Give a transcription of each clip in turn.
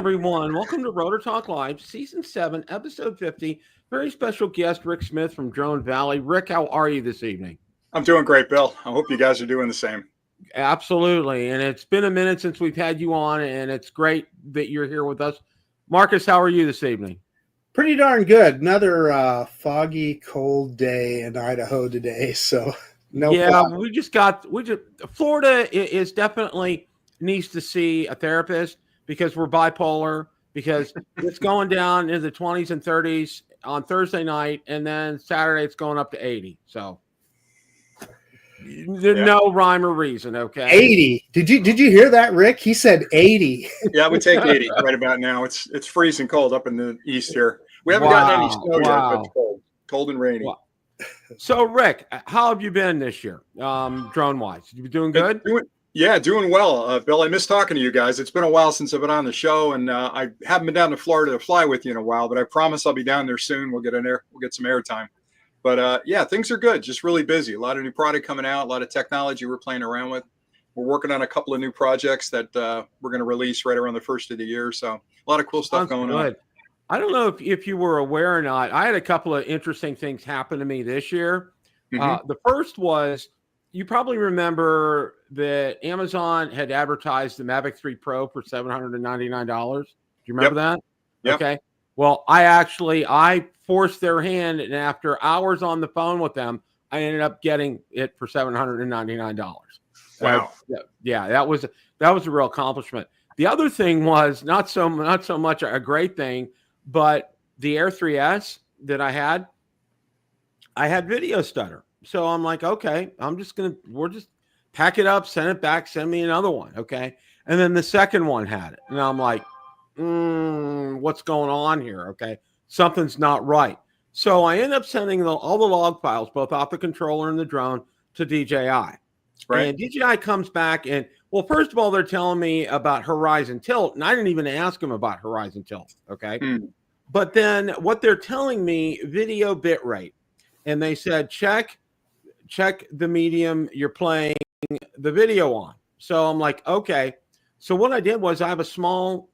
everyone. Welcome to Rotor Talk Live, Season 7, Episode 50. Very special guest, Rick Smith from Drone Valley. Rick, how are you this evening? I'm doing great, Bill. I hope you guys are doing the same. Absolutely. And it's been a minute since we've had you on, and it's great that you're here with us. Marcus, how are you this evening? Pretty darn good. Another foggy, cold day in Idaho today, so no problem. Florida is definitely needs to see a therapist because we're bipolar, because it's going down into the 20s and 30s on Thursday night, and then Saturday it's going up to 80. So no rhyme or reason, okay? 80. Did you hear that, Rick? He said 80. Yeah, we take 80 right about now. It's freezing cold up in the east here. We haven't gotten any snow yet, but it's cold and rainy. Wow. So, Rick, how have you been this year, drone-wise? You doing good? Doing well. Bill, I miss talking to you guys. It's been a while since I've been on the show, and I haven't been down to Florida to fly with you in a while, but I promise I'll be down there soon. We'll get some airtime. But things are good. Just really busy. A lot of new product coming out, a lot of technology we're playing around with. We're working on a couple of new projects that we're going to release right around the first of the year. So a lot of cool stuff going on. I don't know if you were aware or not. I had a couple of interesting things happen to me this year. Mm-hmm. The first was, you probably remember that Amazon had advertised the Mavic 3 Pro for $799. Do you remember that? Yep. Okay. Well, I forced their hand, and after hours on the phone with them, I ended up getting it for $799. Wow. That was a real accomplishment. The other thing was not so much a great thing, but the Air 3S that I had video stutter. So I'm like, okay, we'll just pack it up, send it back, send me another one. Okay. And then the second one had it. And I'm like, what's going on here? Okay. Something's not right. So I end up sending all the log files, both off the controller and the drone, to DJI. Right. And DJI comes back and, well, first of all, they're telling me about horizon tilt, and I didn't even ask them about horizon tilt. Okay. But then what they're telling me, video bit rate. And they said, check the medium you're playing the video on. So I'm like, okay. So what I did was, I have a small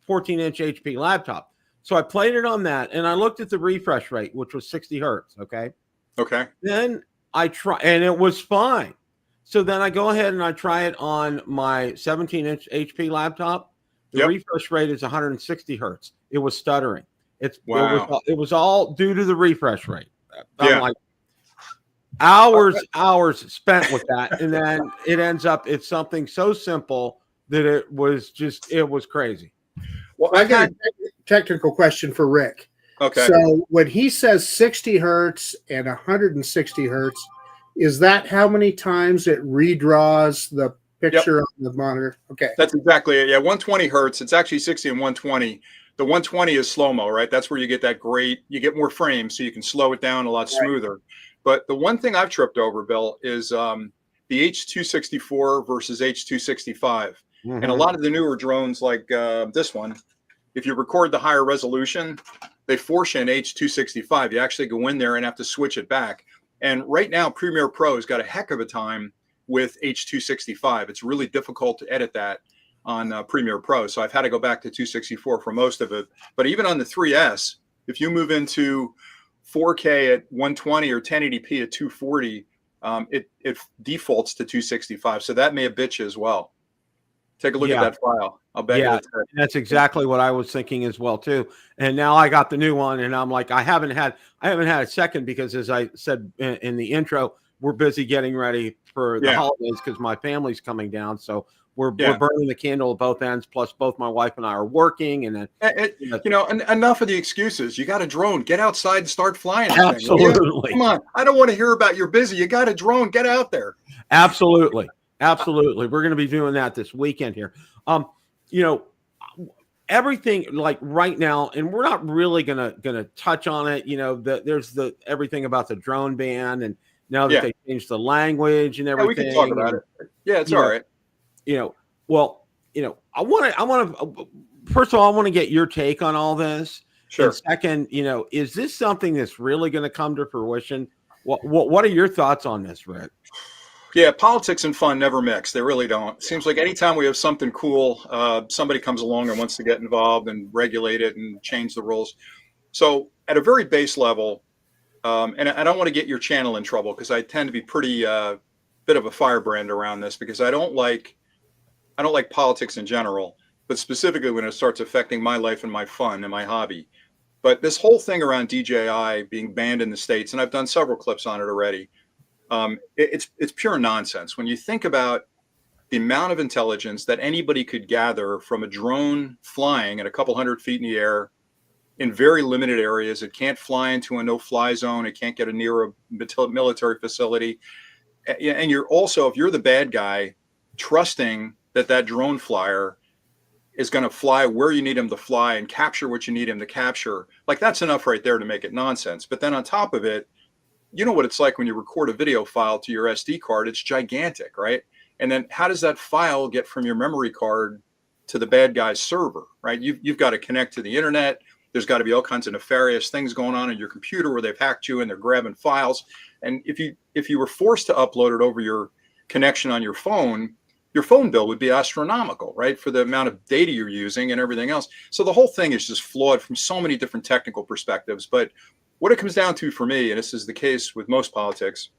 14-inch HP laptop. So I played it on that, and I looked at the refresh rate, which was 60 hertz. Okay. Then I try, and it was fine. So then I go ahead and I try it on my 17-inch HP laptop. The refresh rate is 160 hertz. It was stuttering. It was all due to the refresh rate. I'm like, hours spent with that, and then it ends up, it's something so simple that it was crazy. Well, I got a technical question for Rick. Okay. So when he says 60 hertz and 160 hertz, is that how many times it redraws the picture on the monitor? Okay. That's exactly it. Yeah, 120 hertz. It's actually 60 and 120. The 120 is slow-mo, right? That's where you get you get more frames, so you can slow it down a lot smoother. But the one thing I've tripped over, Bill, is the H264 versus H265. Mm-hmm. And a lot of the newer drones like this one, if you record the higher resolution, they force you an H265. You actually go in there and have to switch it back. And right now, Premiere Pro has got a heck of a time with H265. It's really difficult to edit that on Premiere Pro. So I've had to go back to 264 for most of it. But even on the 3S, if you move into 4K at 120 or 1080p at 240, it defaults to 265. So that may have bit you as well. Take a look at that file. I'll bet you that's exactly what I was thinking as well too. And now I got the new one, and I'm like, I haven't had a second, because as I said in the intro, we're busy getting ready for the holidays because my family's coming down. So we're burning the candle at both ends. Plus, both my wife and I are working, and then enough of the excuses. You got a drone. Get outside and start flying. Absolutely. Come on. I don't want to hear about you're busy. You got a drone. Get out there. Absolutely. We're going to be doing that this weekend here. Everything like right now, and we're not really gonna touch on it. There's everything about the drone ban, and now that they changed the language and everything. We can talk about it. Yeah, it's all right. I want to first of all, I want to get your take on all this. Sure. And second, is this something that's really going to come to fruition? What are your thoughts on this, Rick? Yeah, politics and fun never mix. They really don't. It seems like anytime we have something cool, somebody comes along and wants to get involved and regulate it and change the rules. So at a very base level, and I don't want to get your channel in trouble because I tend to be pretty bit of a firebrand around this because I don't like politics in general, but specifically when it starts affecting my life and my fun and my hobby. But this whole thing around DJI being banned in the States, and I've done several clips on it already, it's pure nonsense. When you think about the amount of intelligence that anybody could gather from a drone flying at a couple 100 feet in the air in very limited areas, it can't fly into a no-fly zone. It can't get near a military facility. And you're also, if you're the bad guy, trusting that that drone flyer is going to fly where you need him to fly and capture what you need him to capture, like that's enough right there to make it nonsense. But then on top of it, you know what it's like when you record a video file to your SD card, it's gigantic, right? And then how does that file get from your memory card to the bad guy's server, right? You've got to connect to the internet. There's got to be all kinds of nefarious things going on in your computer where they've hacked you and they're grabbing files. And if you were forced to upload it over your connection on your phone bill would be astronomical, right? For the amount of data you're using and everything else. So the whole thing is just flawed from so many different technical perspectives. But what it comes down to for me, and this is the case with most politics,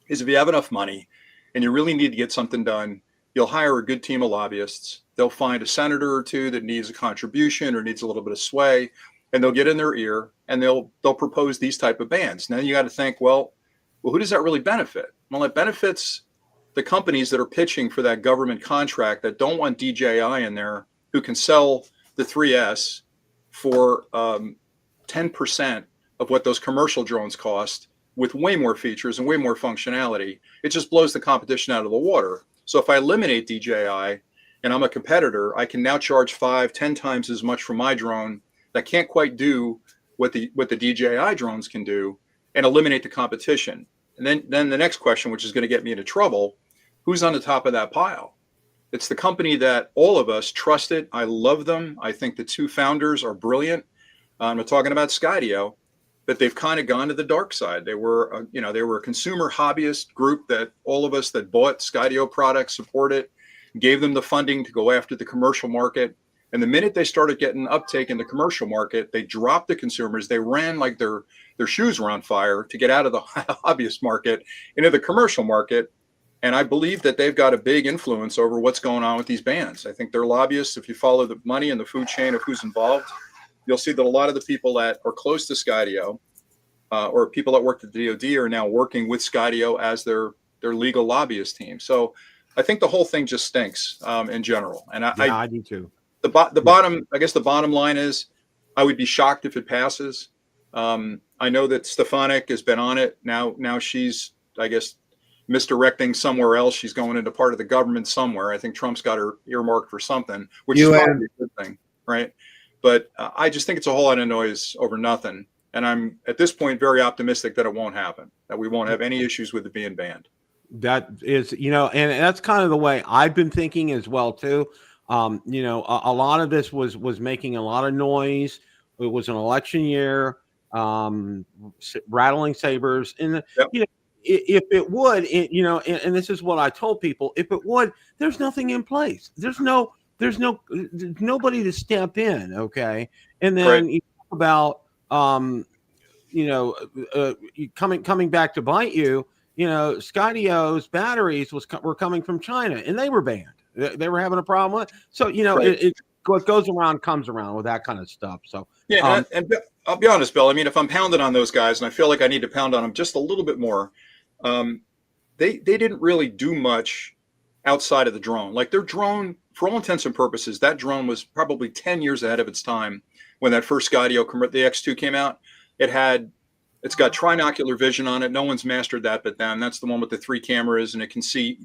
is if you have enough money and you really need to get something done, you'll hire a good team of lobbyists. They'll find a senator or two that needs a contribution or needs a little bit of sway, and they'll get in their ear and they'll propose these type of bans. Now you got to think, well, who does that really benefit? Well, it benefits the companies that are pitching for that government contract that don't want DJI in there, who can sell the 3S for 10% of what those commercial drones cost with way more features and way more functionality. It just blows the competition out of the water. So if I eliminate DJI and I'm a competitor, I can now charge 5-10 times as much for my drone that can't quite do what the DJI drones can do and eliminate the competition. And then the next question, which is going to get me into trouble, who's on the top of that pile? It's the company that all of us trusted. I love them. I think the two founders are brilliant. I'm talking about Skydio, but they've kind of gone to the dark side. They were a consumer hobbyist group that all of us that bought Skydio products supported, gave them the funding to go after the commercial market. And the minute they started getting uptake in the commercial market, they dropped the consumers. They ran like their shoes were on fire to get out of the hobbyist market into the commercial market. And I believe that they've got a big influence over what's going on with these bans. I think they're lobbyists. If you follow the money and the food chain of who's involved, you'll see that a lot of the people that are close to Skydio or people that work at the DoD are now working with Skydio as their legal lobbyist team. So I think the whole thing just stinks in general. And I do too. The bottom line is I would be shocked if it passes. I know that Stefanik has been on it. Now she's, I guess, misdirecting somewhere else. She's going into part of the government somewhere. I think Trump's got her earmarked for something, which is probably a good thing, right? But I just think it's a whole lot of noise over nothing. And I'm at this point very optimistic that it won't happen, that we won't have any issues with it being banned. That is, and that's kind of the way I've been thinking as well too. A lot of this was making a lot of noise. It was an election year, rattling sabers, and Yep. If it would, and this is what I told people, if it would, there's nothing in place. There's nobody to step in. Okay. And then you talk about, coming back to bite you, Skydio's batteries were coming from China and they were banned. They were having a problem with it. So, what goes around comes around with that kind of stuff. So, yeah. And I'll be honest, Bill, I mean, if I'm pounding on those guys and I feel like I need to pound on them just a little bit more, they didn't really do much outside of the drone. Like their drone, for all intents and purposes, that drone was probably 10 years ahead of its time when that first Skydio, the X2 came out. It's got trinocular vision on it. No one's mastered that but them. That's the one with the 3 cameras, and you can see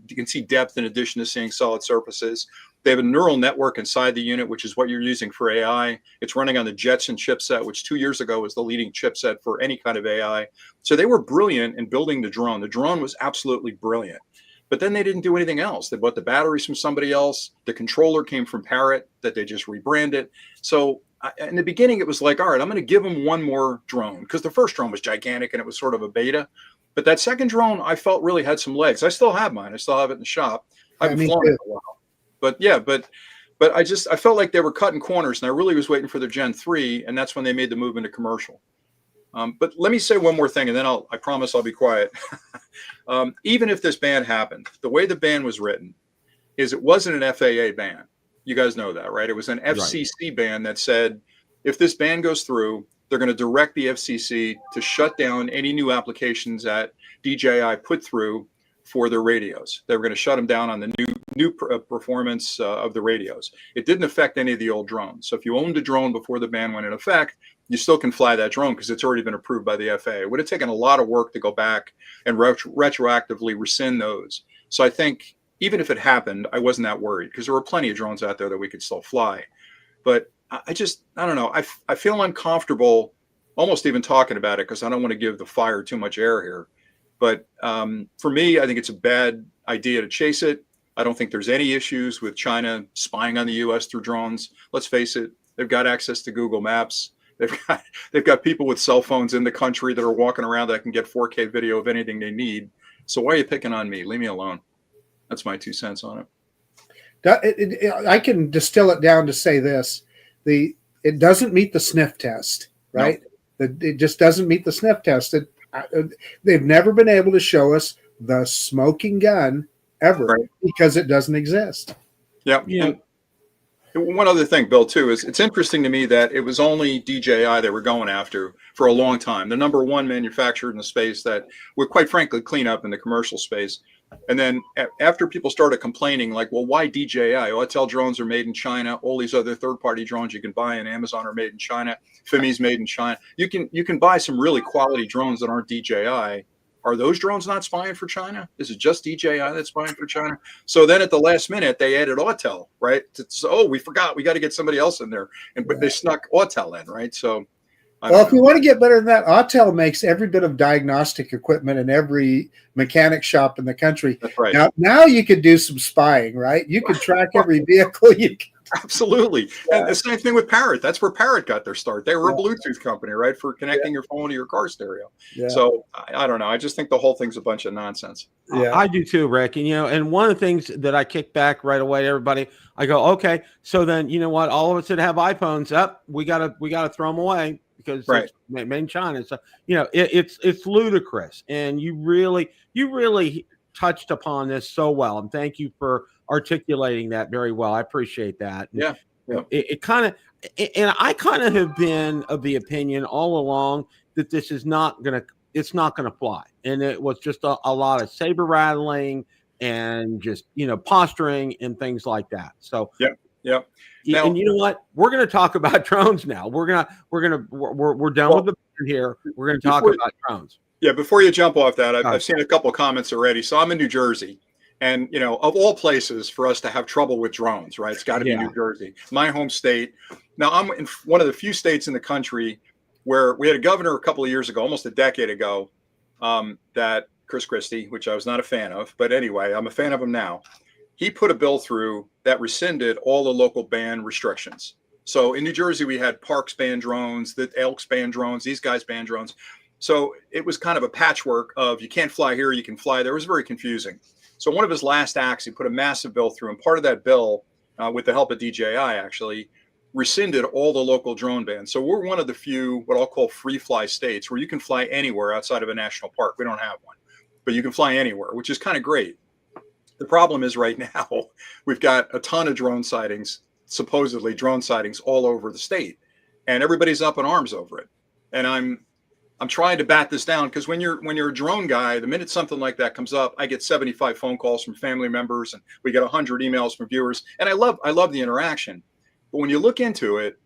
depth in addition to seeing solid surfaces. They have a neural network inside the unit, which is what you're using for AI. It's running on the Jetson chipset, which 2 years ago was the leading chipset for any kind of AI. So they were brilliant in building the drone. The drone was absolutely brilliant. But then they didn't do anything else. They bought the batteries from somebody else. The controller came from Parrot that they just rebranded. So in the beginning, it was like, all right, I'm going to give them one more drone, because the first drone was gigantic and it was sort of a beta. But that second drone, I felt really had some legs. I still have mine. I still have it in the shop. I haven't flown it in a while. But yeah, but I felt like they were cutting corners, and I really was waiting for the Gen 3, and that's when they made the move into commercial. But let me say one more thing, and then I promise I'll be quiet. Even if this ban happened, the way the ban was written is it wasn't an FAA ban. You guys know that, right? It was an FCC ban that said, if this ban goes through, they're going to direct the FCC to shut down any new applications that DJI put through for their radios. They were going to shut them down on the new performance of the radios. It didn't affect any of the old drones. So if you owned a drone before the ban went in effect, you still can fly that drone because it's already been approved by the FAA. It would have taken a lot of work to go back and retroactively rescind those. So I think even if it happened, I wasn't that worried because there were plenty of drones out there that we could still fly. But I don't know. I feel uncomfortable almost even talking about it because I don't want to give the fire too much air here. But for me, I think it's a bad idea to chase it. I don't think there's any issues with China spying on the U.S. through drones. Let's face it, they've got access to Google Maps. They've got people with cell phones in the country that are walking around that can get 4K video of anything they need. So why are you picking on me? Leave me alone. That's my 2 cents on it. I can distill it down to say this. It doesn't meet the sniff test, right? No. It just doesn't meet the sniff test. They've never been able to show us the smoking gun ever because it doesn't exist. Yeah. And one other thing, Bill, too, is it's interesting to me that it was only DJI they were going after for a long time. The number one manufacturer in the space that would, quite frankly, clean up in the commercial space. And then after people started complaining, like, well, why DJI? OTEL drones are made in China. All these other third-party drones you can buy on Amazon are made in China. FIMI's made in China. You can buy some really quality drones that aren't DJI. Are those drones not spying for China? Is it just DJI that's spying for China? So then at the last minute, they added OTEL, right? We forgot. We got to get somebody else in there. But they snuck OTEL in, right? So, if you want to get better than that, OTEL makes every bit of diagnostic equipment in every mechanic shop in the country. That's right. Now you could do some spying, right? You could track every vehicle you can. Absolutely. And the same thing with Parrot. That's where Parrot got their start. They were a Bluetooth company, right? For connecting your phone to your car stereo. Yeah. So I don't know. I just think the whole thing's a bunch of nonsense. Yeah. I do too, Rick. And, and one of the things that I kick back right away to everybody, I go, okay, so then, you know what? All of us that have iPhones we gotta throw them away because it's made in China. So, it's ludicrous. And you really touched upon this so well. And thank you for articulating that very well. I appreciate that. And it kind of, and I kind of have been of the opinion all along that this is it's not gonna fly. And it was just a lot of saber rattling and just posturing and things like that. So Now, and you know what? We're going to talk about drones now. We're done with the here. We're going to talk about drones. Yeah, before you jump off that, I've seen a couple of comments already. So I'm in New Jersey, and of all places for us to have trouble with drones, right? It's got to be New Jersey, my home state. Now I'm in one of the few states in the country where we had a governor a couple of years ago, almost a decade ago, that Chris Christie, which I was not a fan of, but anyway, I'm a fan of him now. He put a bill through that rescinded all the local ban restrictions. So in New Jersey, we had Parks ban drones, the Elks ban drones, these guys ban drones. So it was kind of a patchwork of you can't fly here, you can fly there. It was very confusing. So one of his last acts, he put a massive bill through, and part of that bill, with the help of DJI, actually rescinded all the local drone bans. So we're one of the few, what I'll call free fly states, where you can fly anywhere outside of a national park. We don't have one, but you can fly anywhere, which is kind of great. The problem is right now, we've got a ton of drone sightings, supposedly drone sightings all over the state, and everybody's up in arms over it. And I'm trying to bat this down because when you're a drone guy, the minute something like that comes up, I get 75 phone calls from family members, and we get 100 emails from viewers, and I love the interaction. But when you look into it,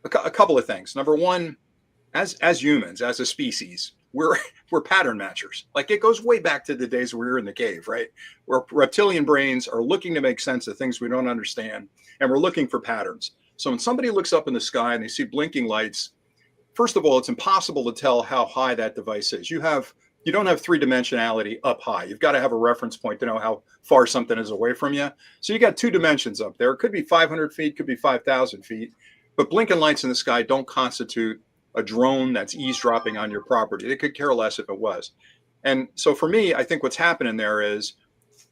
a couple of things. Number one, as humans, as a species, we're pattern matchers. Like, it goes way back to the days we were in the cave, right? Where reptilian brains are looking to make sense of things we don't understand, and we're looking for patterns. So when somebody looks up in the sky and they see blinking lights, first of all, it's impossible to tell how high that device is. You don't have three-dimensionality up high. You've got to have a reference point to know how far something is away from you. So you got two dimensions up there. It could be 500 feet, could be 5,000 feet, but blinking lights in the sky don't constitute a drone that's eavesdropping on your property. They could care less if it was. And so for me, I think what's happening there is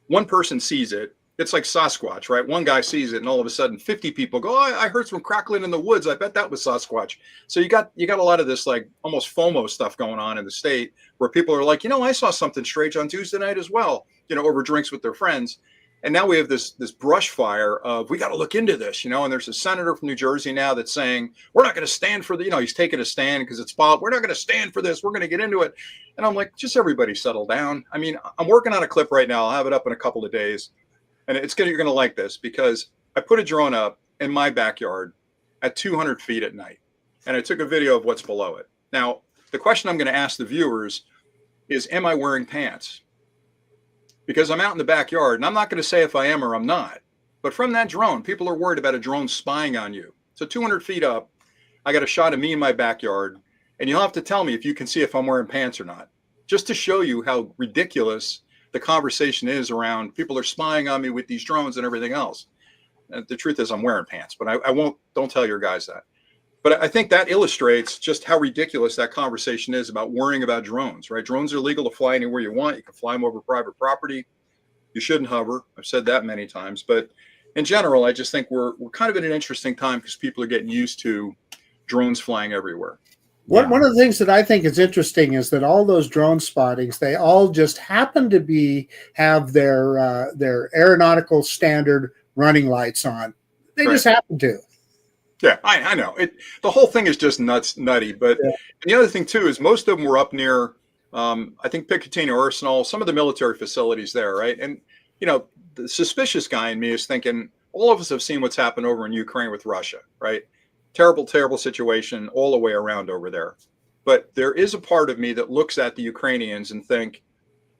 one person sees it. It's like Sasquatch, right? One guy sees it, and all of a sudden 50 people go, oh, I heard some crackling in the woods. I bet that was Sasquatch. So you got a lot of this like almost FOMO stuff going on in the state where people are like, I saw something strange on Tuesday night as well, over drinks with their friends. And now we have this brush fire of, we got to look into this, and there's a senator from New Jersey now that's saying, we're not going to stand for the, he's taking a stand because it's we're not going to stand for this. We're going to get into it. And I'm like, just everybody settle down. I mean, I'm working on a clip right now. I'll have it up in a couple of days. And you're going to like this because I put a drone up in my backyard at 200 feet at night. And I took a video of what's below it. Now, the question I'm going to ask the viewers is, am I wearing pants? Because I'm out in the backyard, and I'm not going to say if I am or I'm not. But from that drone, people are worried about a drone spying on you. So 200 feet up, I got a shot of me in my backyard. And you'll have to tell me if you can see if I'm wearing pants or not, just to show you how ridiculous the conversation is around people are spying on me with these drones and everything else. And the truth is I'm wearing pants, but don't tell your guys that. But I think that illustrates just how ridiculous that conversation is about worrying about drones, right? Drones are legal to fly anywhere you want. You can fly them over private property. You shouldn't hover. I've said that many times, but in general, I just think we're kind of in an interesting time because people are getting used to drones flying everywhere. One of the things that I think is interesting is that all those drone spottings, they all just happen to have their aeronautical standard running lights on. They just happen to. Yeah, I know. The whole thing is just nutty. But the other thing too is most of them were up near, I think Picatinny Arsenal, some of the military facilities there, right? And the suspicious guy in me is thinking, all of us have seen what's happened over in Ukraine with Russia, right? Terrible, terrible situation all the way around over there. But there is a part of me that looks at the Ukrainians and think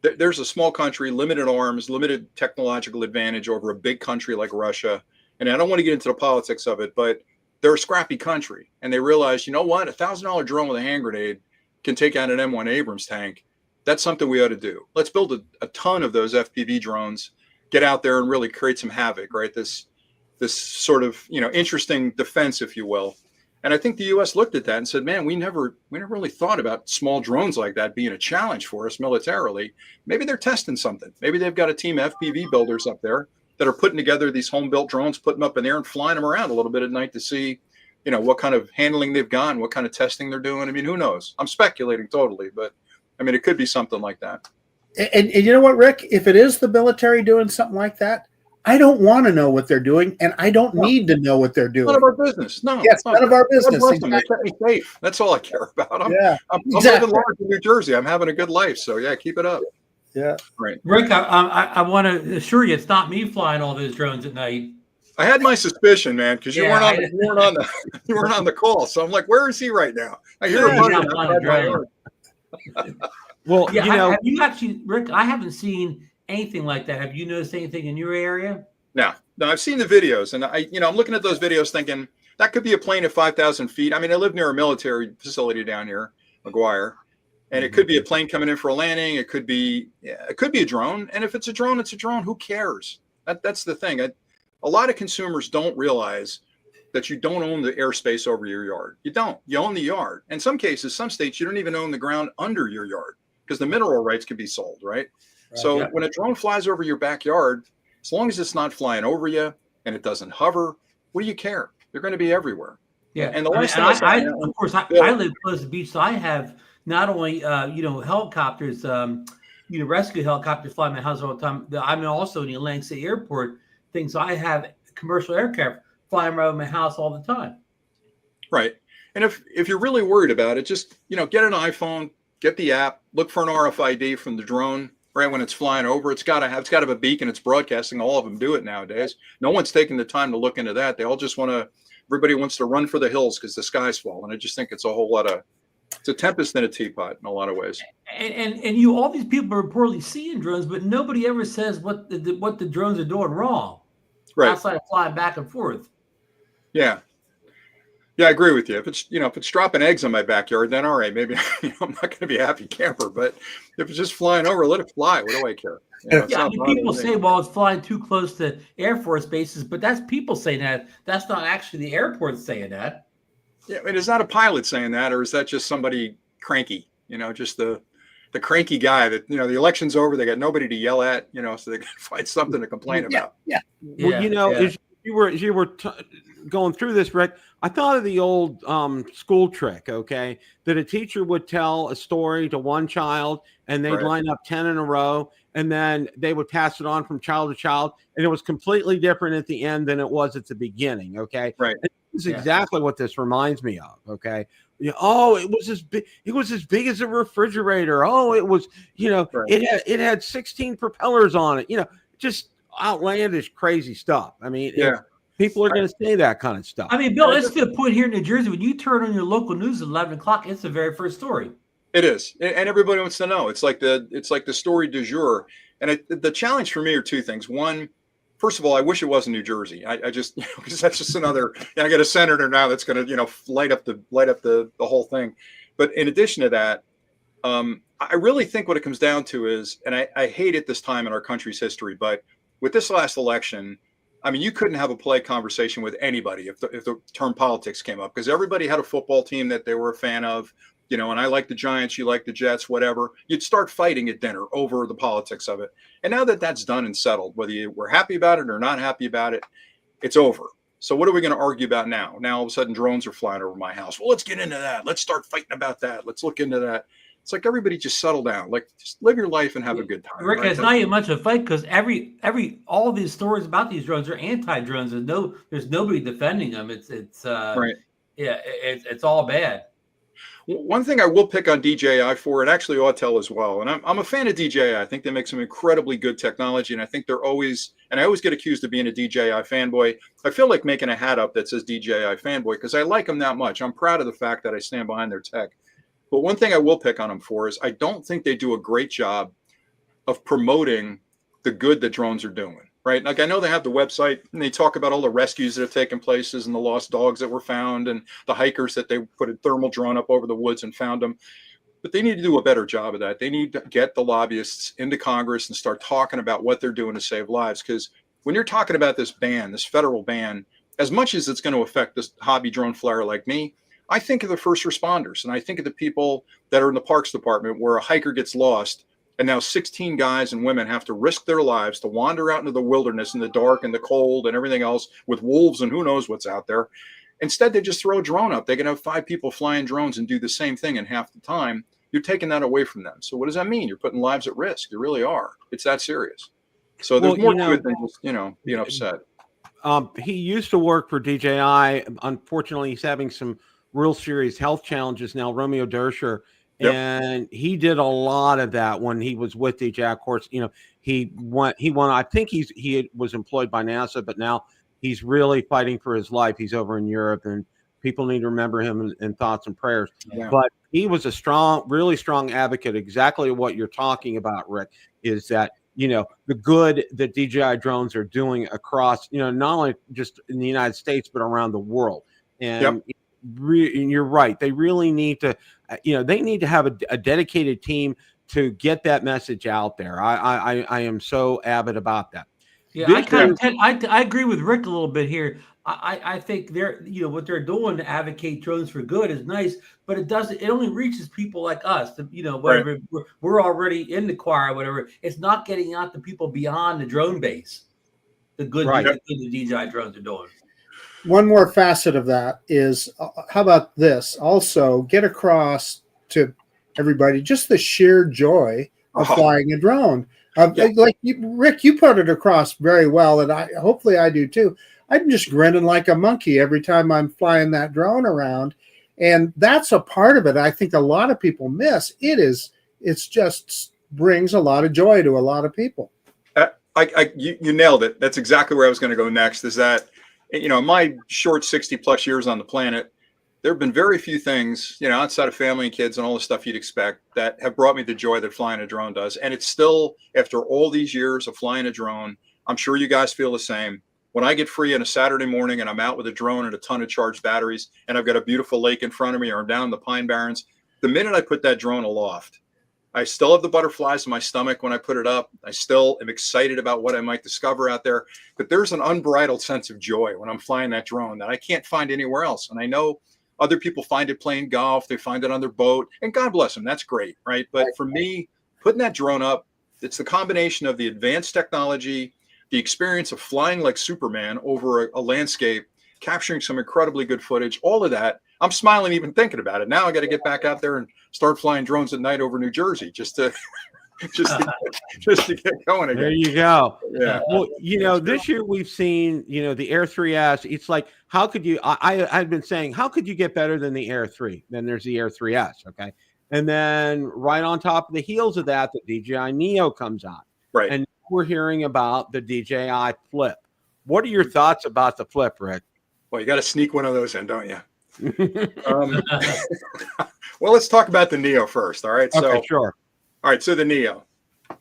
there's a small country, limited arms, limited technological advantage over a big country like Russia. And I don't want to get into the politics of it, but they're a scrappy country. And they realize, you know what? $1,000 drone with a hand grenade can take out an M1 Abrams tank. That's something we ought to do. Let's build a ton of those FPV drones, get out there and really create some havoc, right? This sort of, interesting defense, if you will. And I think the U.S. looked at that and said, man, we never really thought about small drones like that being a challenge for us militarily. Maybe they're testing something. Maybe they've got a team of FPV builders up there that are putting together these home-built drones, putting them up in the air and flying them around a little bit at night to see, what kind of handling they've got and what kind of testing they're doing. I mean, who knows? I'm speculating totally, but I mean, it could be something like that. And you know what, Rick? If it is the military doing something like that, I don't want to know what they're doing, and I don't need to know what they're doing. None of our business. No. Yes, none of our business. Exactly. They kept me safe. That's all I care about. I'm living large in New Jersey. I'm having a good life. So, yeah, keep it up. Yeah. Right. Rick, I want to assure you it's not me flying all those drones at night. I had my suspicion, man, because you weren't on the call. So I'm like, where is he right now? I hear a drone. Well, have you actually, Rick? I haven't seen anything like that. Have you noticed anything in your area? No, I've seen the videos, and I'm looking at those videos thinking that could be a plane at 5,000 feet. I mean, I live near a military facility down here, McGuire, and it could be a plane coming in for a landing. It could be a drone, and if it's a drone, it's a drone. Who cares? That's the thing. A lot of consumers don't realize that you don't own the airspace over your yard. You don't. You own the yard. In some cases, some states, you don't even own the ground under your yard because the mineral rights can be sold, right? So when a drone flies over your backyard, as long as it's not flying over you and it doesn't hover, what do you care? They're going to be everywhere. Yeah. And the last thing I live close to the beach, so I have not only helicopters, rescue helicopters fly my house all the time. I'm also in the Atlantic City Airport thing, so I have commercial aircraft flying around my house all the time. Right. And if you're really worried about it, just get an iPhone, get the app, look for an RFID from the drone. Right when it's flying over, it's got to have a beacon. It's broadcasting. All of them do it nowadays. No one's taking the time to look into that. They all just everybody wants to run for the hills because the sky's falling. I just think it's it's a tempest in a teapot in a lot of ways. And all these people are reportedly seeing drones, but nobody ever says what the drones are doing wrong. Right. Outside of flying back and forth. Yeah. Yeah, I agree with you. If it's dropping eggs in my backyard, then all right, maybe I'm not going to be a happy camper. But if it's just flying over, let it fly. What do I care? People say, well, it's flying too close to Air Force bases, but that's people saying that. That's not actually the airport saying that. Yeah, I mean, is that a pilot saying that, or is that just somebody cranky? Just the the cranky guy that, you know, the election's over, they got nobody to yell at, you know, so they can find something to complain about. Well, you know, as you were going through this, Rick, I thought of the old school trick, okay, that a teacher would tell a story to one child and they'd line up 10 in a row, and then they would pass it on from child to child, and it was completely different at the end than it was at the beginning, okay? Right. And this is exactly what this reminds me of, okay? Oh, it was as big. It was as big as a refrigerator. Oh, it was, you know, it had 16 propellers on it. You know, just outlandish, crazy stuff. I mean, people are going to say that kind of stuff. I mean, Bill, let's get a point here in New Jersey. When you turn on your local news at 11 o'clock, it's the very first story. It is, and everybody wants to know. It's like the story du jour. And the challenge for me are two things. One, first of all, I wish it wasn't New Jersey. I just, you know, because that's just another. I got a senator now that's going to, you know, light up the whole thing. But in addition to that, I really think what it comes down to is, and I hate it this time in our country's history, but with this last election, I mean, you couldn't have a polite conversation with anybody if the term politics came up, because everybody had a football team that they were a fan of, you know, and I like the Giants, you like the Jets, whatever. You'd start fighting at dinner over the politics of it. And now that that's done and settled, whether you were happy about it or not happy about it, it's over. So what are we going to argue about now? Now all of a sudden drones are flying over my house. Well, let's get into that. Let's start fighting about that. Let's look into that. It's like everybody just settle down, like just live your life and have a good time. Rick, right? It's not even much of a fight because all of these stories about these drones are anti-drones. There's nobody defending them. It's all bad. One thing I will pick on DJI for, and actually Autel as well, and I'm a fan of DJI. I think they make some incredibly good technology, and I think they're always, and I always get accused of being a DJI fanboy. I feel like making a hat up that says DJI fanboy because I like them that much. I'm proud of the fact that I stand behind their tech. But one thing I will pick on them for is I don't think they do a great job of promoting the good that drones are doing, right? Like I know they have the website and they talk about all the rescues that have taken places and the lost dogs that were found and the hikers that they put a thermal drone up over the woods and found them. But they need to do a better job of that. They need to get the lobbyists into Congress and start talking about what they're doing to save lives. Because when you're talking about this ban, this federal ban, as much as it's going to affect this hobby drone flyer like me, I think of the first responders and I think of the people that are in the parks department where a hiker gets lost and now 16 guys and women have to risk their lives to wander out into the wilderness in the dark and the cold and everything else with wolves and who knows what's out there. Instead, they just throw a drone up. They can have 5 people flying drones and do the same thing in half the time. You're taking that away from them. So what does that mean? You're putting lives at risk. You really are. It's that serious. So there's more to it than just, you know, being upset. He used to work for DJI. Unfortunately, he's having some real serious health challenges now, Romeo Dersher, and he did a lot of that when he was with DJI. Of course, you know, he won. I think he was employed by NASA, but now he's really fighting for his life. He's over in Europe, and people need to remember him in thoughts and prayers. Yeah. But he was a really strong advocate. Exactly what you're talking about, Rick, is that, you know, the good that DJI drones are doing across, you know, not only just in the United States, but around the world. And and you're right. They really need to, you know, they need to have a dedicated team to get that message out there. I am so avid about that. Yeah, I agree with Rick a little bit here. I think they're, you know, what they're doing to advocate drones for good is nice, but it only reaches people like us. You know, whatever we're already in the choir, whatever. It's not getting out to people beyond the drone base. The good that the DJI drones are doing. One more facet of that is, how about this? Also, get across to everybody just the sheer joy of flying a drone. Like Rick, you put it across very well, and hopefully I do too. I'm just grinning like a monkey every time I'm flying that drone around, and that's a part of it. I think a lot of people miss. It's just brings a lot of joy to a lot of people. You nailed it. That's exactly where I was going to go next. Is that, you know, my short 60 plus years on the planet, there have been very few things, you know, outside of family and kids and all the stuff you'd expect, that have brought me the joy that flying a drone does. And it's still, after all these years of flying a drone, I'm sure you guys feel the same. When I get free on a Saturday morning and I'm out with a drone and a ton of charged batteries and I've got a beautiful lake in front of me or I'm down in the Pine Barrens, the minute I put that drone aloft, I still have the butterflies in my stomach when I put it up. I still am excited about what I might discover out there. But there's an unbridled sense of joy when I'm flying that drone that I can't find anywhere else. And I know Other people find it playing golf. They find it on their boat, and God bless them. That's great, right? But for me, putting that drone up, it's the combination of the advanced technology, the experience of flying like Superman over a landscape, capturing some incredibly good footage, all of that. I'm smiling even thinking about it. Now I got to get back out there and start flying drones at night over New Jersey just to get going again. There you go. Yeah. Well, this year we've seen, the Air 3S. It's like, how could you? I've been saying, how could you get better than the Air 3? Then there's the Air 3S. Okay, and then right on top of the heels of that, the DJI Neo comes out. Right. And we're hearing about the DJI Flip. What are your thoughts about the Flip, Rick? Well, you got to sneak one of those in, don't you? Well, let's talk about the Neo first. All right. Okay, sure. All right. So the Neo,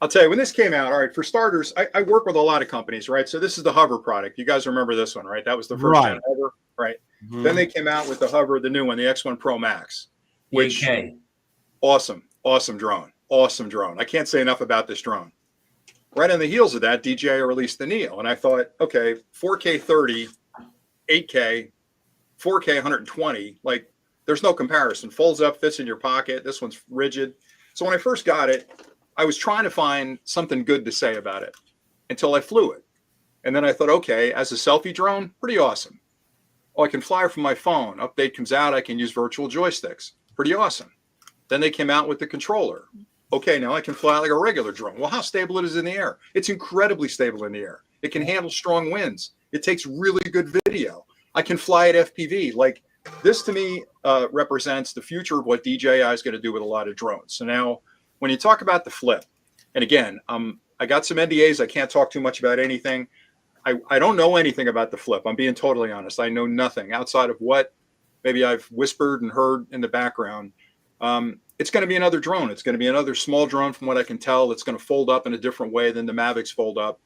I'll tell you, when this came out, all right, for starters, I work with a lot of companies, right? So this is the Hover product. You guys remember this one, right? That was the first gen Hover, right? Mm-hmm. Then they came out with the Hover, the new one, the X1 Pro Max, which awesome drone. I can't say enough about this drone. Right on the heels of that, DJI released the Neo. And I thought, okay, 4K 30, 8K, 4K 120, like there's no comparison. Folds up, fits in your pocket. This one's rigid. So when I first got it, I was trying to find something good to say about it until I flew it. And then I thought, okay, as a selfie drone, pretty awesome. Oh, I can fly from my phone. Update comes out. I can use virtual joysticks. Pretty awesome. Then they came out with the controller. Okay, now I can fly like a regular drone. Well, how stable it is in the air? It's incredibly stable in the air. It can handle strong winds. It takes really good video. I can fly at FPV. Like this to me represents the future of what DJI is going to do with a lot of drones. So now when you talk about the Flip, and again, I got some NDAs. I can't talk too much about anything. I don't know anything about the Flip. I'm being totally honest. I know nothing outside of what maybe I've whispered and heard in the background. It's going to be another drone. It's going to be another small drone from what I can tell. It's going to fold up in a different way than the Mavics fold up.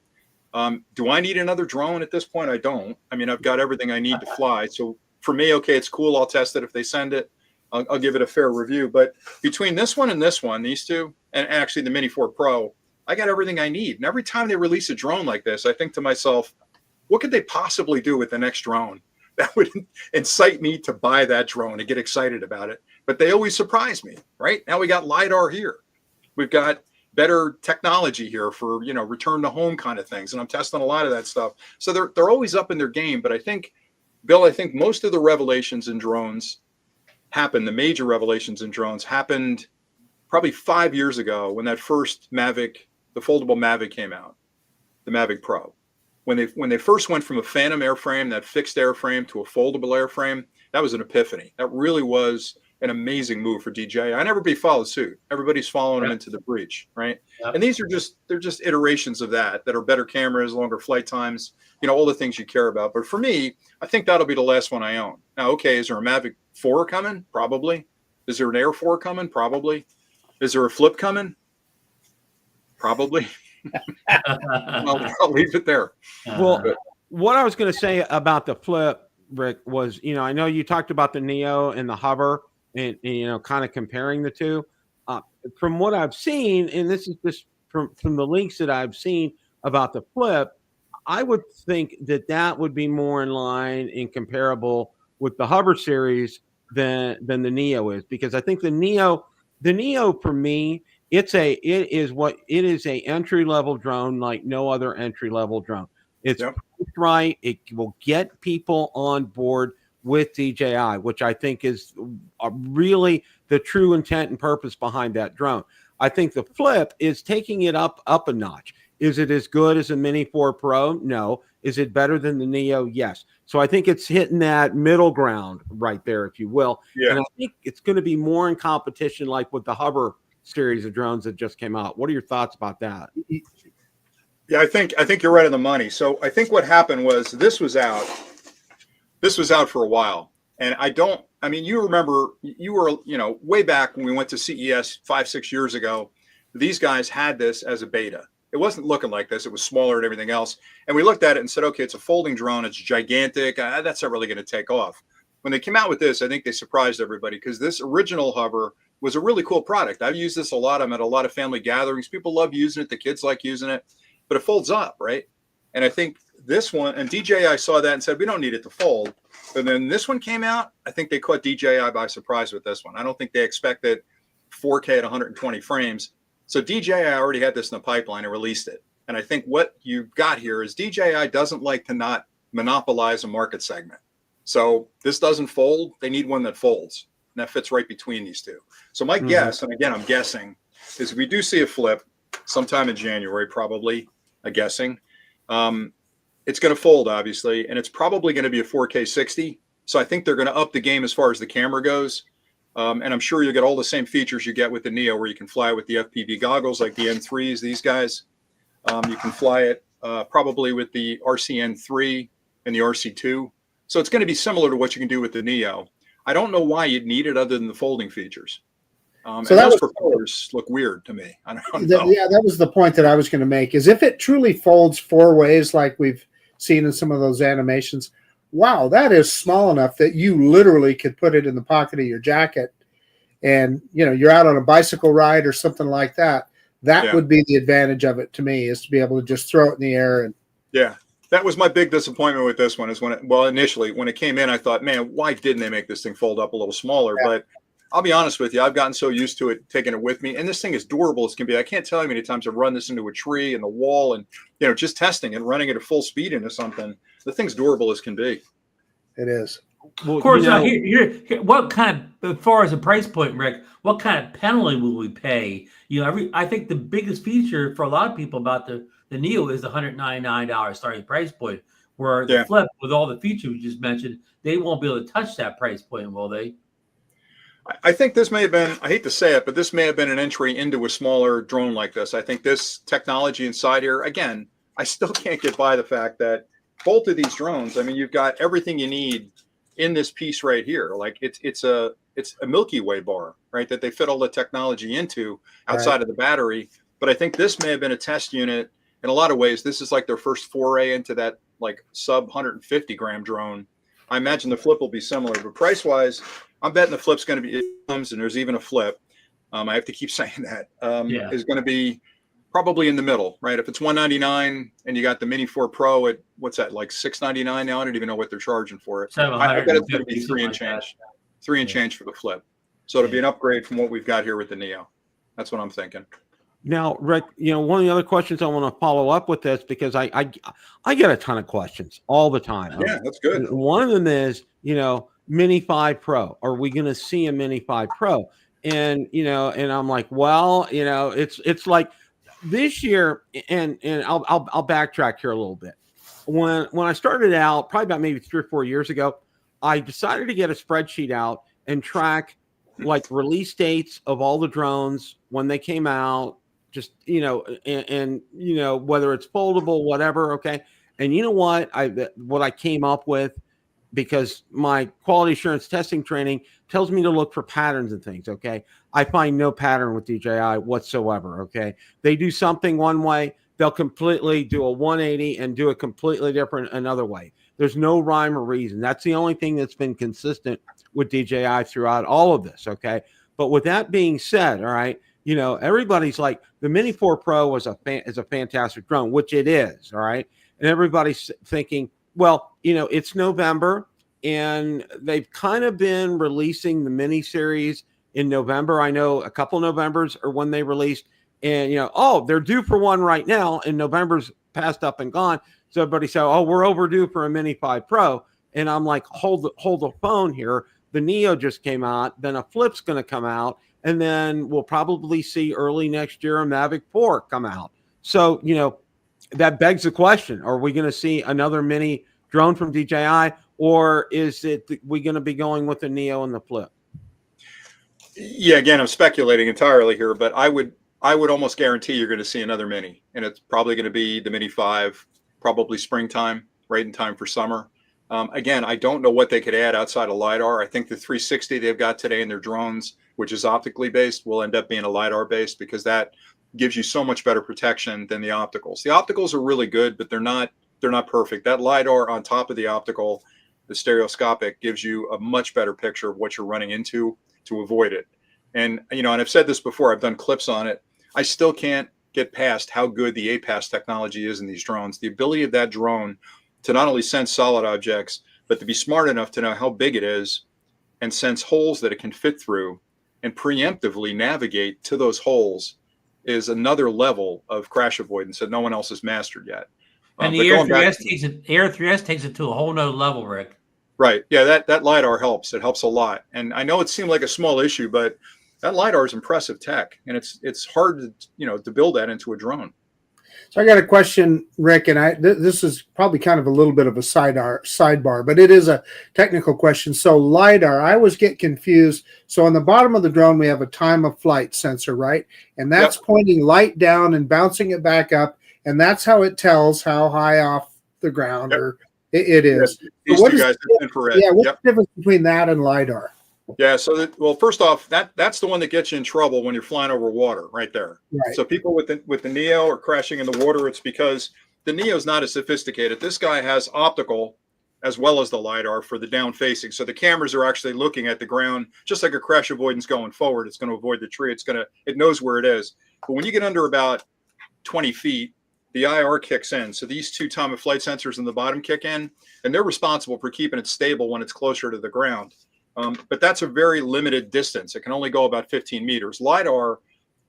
Do I need another drone at this point? I don't. I mean, I've got everything I need to fly. So for me, okay, it's cool. I'll test it. If they send it, I'll give it a fair review. But between this one and this one, these two, and actually the Mini 4 Pro, I got everything I need. And every time they release a drone like this, I think to myself, what could they possibly do with the next drone that would incite me to buy that drone and get excited about it? But they always surprise me, right? Now we got LiDAR here. We've got better technology here for, return to home kind of things. And I'm testing a lot of that stuff. So they're always up in their game. But I think, Bill, most of the revelations in drones happened, the major revelations in drones happened probably 5 years ago when that first Mavic, the foldable Mavic came out, the Mavic Pro. When they first went from a Phantom airframe, that fixed airframe, to a foldable airframe, that was an epiphany. That really was an amazing move for DJI. And everybody followed suit. Everybody's following them into the breach, right? Yep. And they're just iterations of that are better cameras, longer flight times, all the things you care about. But for me, I think that'll be the last one I own. Now, okay, is there a Mavic 4 coming? Probably. Is there an Air 4 coming? Probably. Is there a Flip coming? Probably. I'll leave it there. Well, what I was going to say about the Flip, Rick, was, I know you talked about the Neo and the Hover and kind of comparing the two. From what I've seen, and this is just from the links that I've seen about the Flip, I would think that would be more in line and comparable with the Hover series than the Neo is, because I think the Neo for me, it is a entry-level drone like no other entry-level drone. It's right. It will get people on board with DJI, which I think is really the true intent and purpose behind that drone. I think the Flip is taking it up a notch. Is it as good as a Mini 4 Pro? No. Is it better than the Neo? Yes. So I think it's hitting that middle ground right there, if you will. Yeah. And I think it's going to be more in competition like with the Hover series of drones that just came out. What are your thoughts about that? Yeah, I think you're right on the money. So I think what happened was this was out for a while. And you remember, you were, way back when we went to CES 5-6 years ago, these guys had this as a beta. It wasn't looking like this. It was smaller and everything else. And we looked at it and said, okay, it's a folding drone. It's gigantic. That's not really going to take off. When they came out with this, I think they surprised everybody, because this original Hover was a really cool product. I've used this a lot. I'm at a lot of family gatherings. People love using it. The kids like using it, but it folds up, right? And I think this one, and DJI saw that and said, we don't need it to fold. But then this one came out. I think they caught DJI by surprise with this one. I don't think they expected 4K at 120 frames. So DJI already had this in the pipeline and released it. And I think what you've got here is DJI doesn't like to not monopolize a market segment. So this doesn't fold. They need one that folds. And that fits right between these two. So my guess, and again, I'm guessing, is we do see a flip sometime in January, probably, I'm guessing. It's going to fold, obviously, and it's probably going to be a 4K 60. So I think they're going to up the game as far as the camera goes. And I'm sure you'll get all the same features you get with the Neo, where you can fly with the FPV goggles like the N3s, these guys. You can fly it probably with the RC-N3 and the RC-2. So it's going to be similar to what you can do with the Neo. I don't know why you'd need it other than the folding features. So and those propellers look weird to me. I don't know. Yeah, that was the point that I was going to make, is if it truly folds 4 ways like we've seen in some of those animations, wow, that is small enough that you literally could put it in the pocket of your jacket and, you're out on a bicycle ride or something like that. That would be the advantage of it to me, is to be able to just throw it in the air. And yeah. That was my big disappointment with this one, is initially when it came in, I thought, man, why didn't they make this thing fold up a little smaller? Yeah. But I'll be honest with you, I've gotten so used to it, taking it with me, and this thing is durable as can be. I can't tell you how many times I've run this into a tree and the wall, and just testing it, running it at full speed into something. The thing's durable as can be. It is. Well, of course, here, what kind of, as far as the price point, Rick, what kind of penalty will we pay? I think the biggest feature for a lot of people about the Neo is the $199 starting price point, where the Flip, with all the features we just mentioned, they won't be able to touch that price point, will they? I think this may have been, I hate to say it, but this may have been an entry into a smaller drone like this. I think this technology inside here, again, I still can't get by the fact that both of these drones, I mean, you've got everything you need in this piece right here. Like it's a Milky Way bar, right, that they fit all the technology into outside of the battery. But I think this may have been a test unit. In a lot of ways, this is like their first foray into that like sub 150 gram drone. I imagine the Flip will be similar, but price wise, I'm betting the Flip's going to be, and there's even a Flip. I have to keep saying that, is going to be probably in the middle, right? If it's $199 and you got the Mini 4 Pro at, what's that, like $699 now? I don't even know what they're charging for it. I bet it's going to be $3 and change. $3 and change for the Flip. So it'll be an upgrade from what we've got here with the Neo. That's what I'm thinking. Now, Rick, one of the other questions I want to follow up with this, because I get a ton of questions all the time. Yeah, that's good. One of them is, Mini 5 Pro. Are we going to see a Mini 5 Pro? And, and I'm like, well, it's like this year, and I'll backtrack here a little bit. When I started out, probably about maybe 3 or 4 years ago, I decided to get a spreadsheet out and track like release dates of all the drones when they came out, just, and whether it's foldable, whatever. Okay. And you know what I came up with, because my quality assurance testing training tells me to look for patterns and things. Okay. I find no pattern with DJI whatsoever. Okay. They do something one way, they'll completely do a 180 and do it completely different another way. There's no rhyme or reason. That's the only thing that's been consistent with DJI throughout all of this. Okay. But with that being said, all right, everybody's like, the Mini 4 Pro is a fantastic drone, which it is. All right. And everybody's thinking, well, it's November and they've kind of been releasing the mini series in November. I know a couple Novembers are when they released, and, they're due for one right now, and November's passed up and gone. So everybody said, oh, we're overdue for a Mini 5 Pro. And I'm like, hold the phone here. The Neo just came out, then a Flip's going to come out, and then we'll probably see early next year a Mavic 4 come out. So, that begs the question, are we going to see another mini drone from DJI, or is we going to be going with the Neo and the Flip? Yeah, again, I'm speculating entirely here, but I would almost guarantee you're going to see another mini, and it's probably going to be the Mini 5, probably springtime, right in time for summer. Again, I don't know what they could add outside of LiDAR. I think the 360 they've got today in their drones, which is optically based, will end up being a LiDAR based, because that gives you so much better protection than the opticals. The opticals are really good, but they're not perfect. That LiDAR on top of the optical, the stereoscopic, gives you a much better picture of what you're running into to avoid it. And, and I've said this before, I've done clips on it. I still can't get past how good the APAS technology is in these drones. The ability of that drone to not only sense solid objects, but to be smart enough to know how big it is and sense holes that it can fit through and preemptively navigate to those holes is another level of crash avoidance that no one else has mastered yet. And the Air 3S takes it to a whole nother level, Rick. Right. Yeah, that LiDAR helps. It helps a lot. And I know it seemed like a small issue, but that LiDAR is impressive tech, and it's hard to build that into a drone. So I got a question, Rick, and this is probably kind of a little bit of a sidebar, but it is a technical question. So LiDAR, I always get confused. So on the bottom of the drone, we have a time of flight sensor, right? And that's pointing light down and bouncing it back up, and that's how it tells how high off the ground or it is. These two guys are infrared. Yeah, what's the difference between that and LiDAR? Yeah, so first off, that's the one that gets you in trouble when you're flying over water, right there. Right. So people with the Neo are crashing in the water. It's because the Neo is not as sophisticated. This guy has optical as well as the LiDAR for the down facing. So the cameras are actually looking at the ground, just like a crash avoidance going forward. It's going to avoid the tree. It knows where it is. But when you get under about 20 feet, the IR kicks in. So these two time of flight sensors in the bottom kick in, and they're responsible for keeping it stable when it's closer to the ground. But that's a very limited distance. It can only go about 15 meters. LiDAR,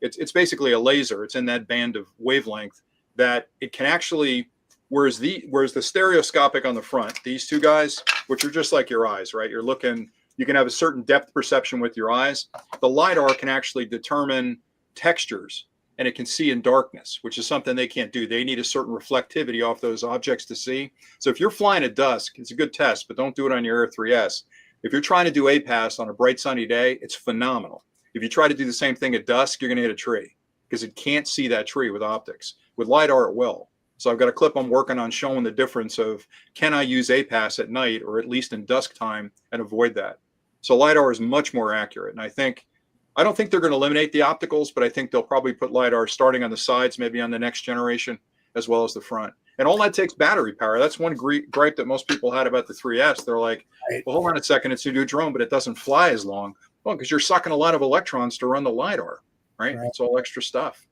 it's basically a laser. It's in that band of wavelength that it can actually, whereas the stereoscopic on the front, these two guys, which are just like your eyes, right? You can have a certain depth perception with your eyes. The LiDAR can actually determine textures, and it can see in darkness, which is something they can't do. They need a certain reflectivity off those objects to see. So if you're flying at dusk, it's a good test, but don't do it on your Air 3S. If you're trying to do APAS on a bright sunny day, it's phenomenal. If you try to do the same thing at dusk, you're going to hit a tree because it can't see that tree with optics. With LiDAR, it will. So I've got a clip I'm working on showing the difference of, can I use APAS at night or at least in dusk time and avoid that? So LiDAR is much more accurate. And I don't think they're going to eliminate the opticals, but I think they'll probably put LiDAR starting on the sides, maybe on the next generation, as well as the front. And all that takes battery power. That's one gripe that most people had about the 3S. They're like, well, hold on a second, it's a new drone, but it doesn't fly as long. Well, because you're sucking a lot of electrons to run the LiDAR, right? It's all extra stuff.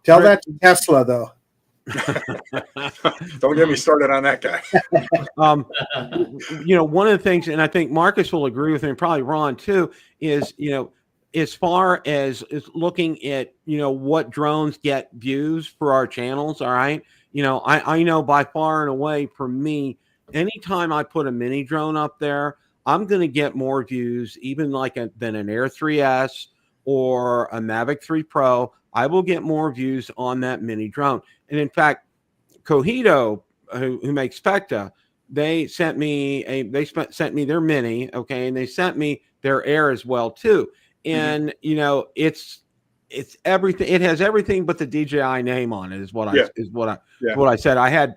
Tell that to Tesla, though. Don't get me started on that guy. One of the things, and I think Marcus will agree with me, and probably Ron too, is, as far as looking at, what drones get views for our channels, all right? I know by far and away for me, anytime I put a mini drone up there, I'm going to get more views, even than an Air 3S or a Mavic 3 Pro. I will get more views on that mini drone. And in fact, Cohito, who makes Specta, they sent me their mini, okay, and they sent me their Air as well too. And it's everything. It has everything but the DJI name on it. Is what I said. I had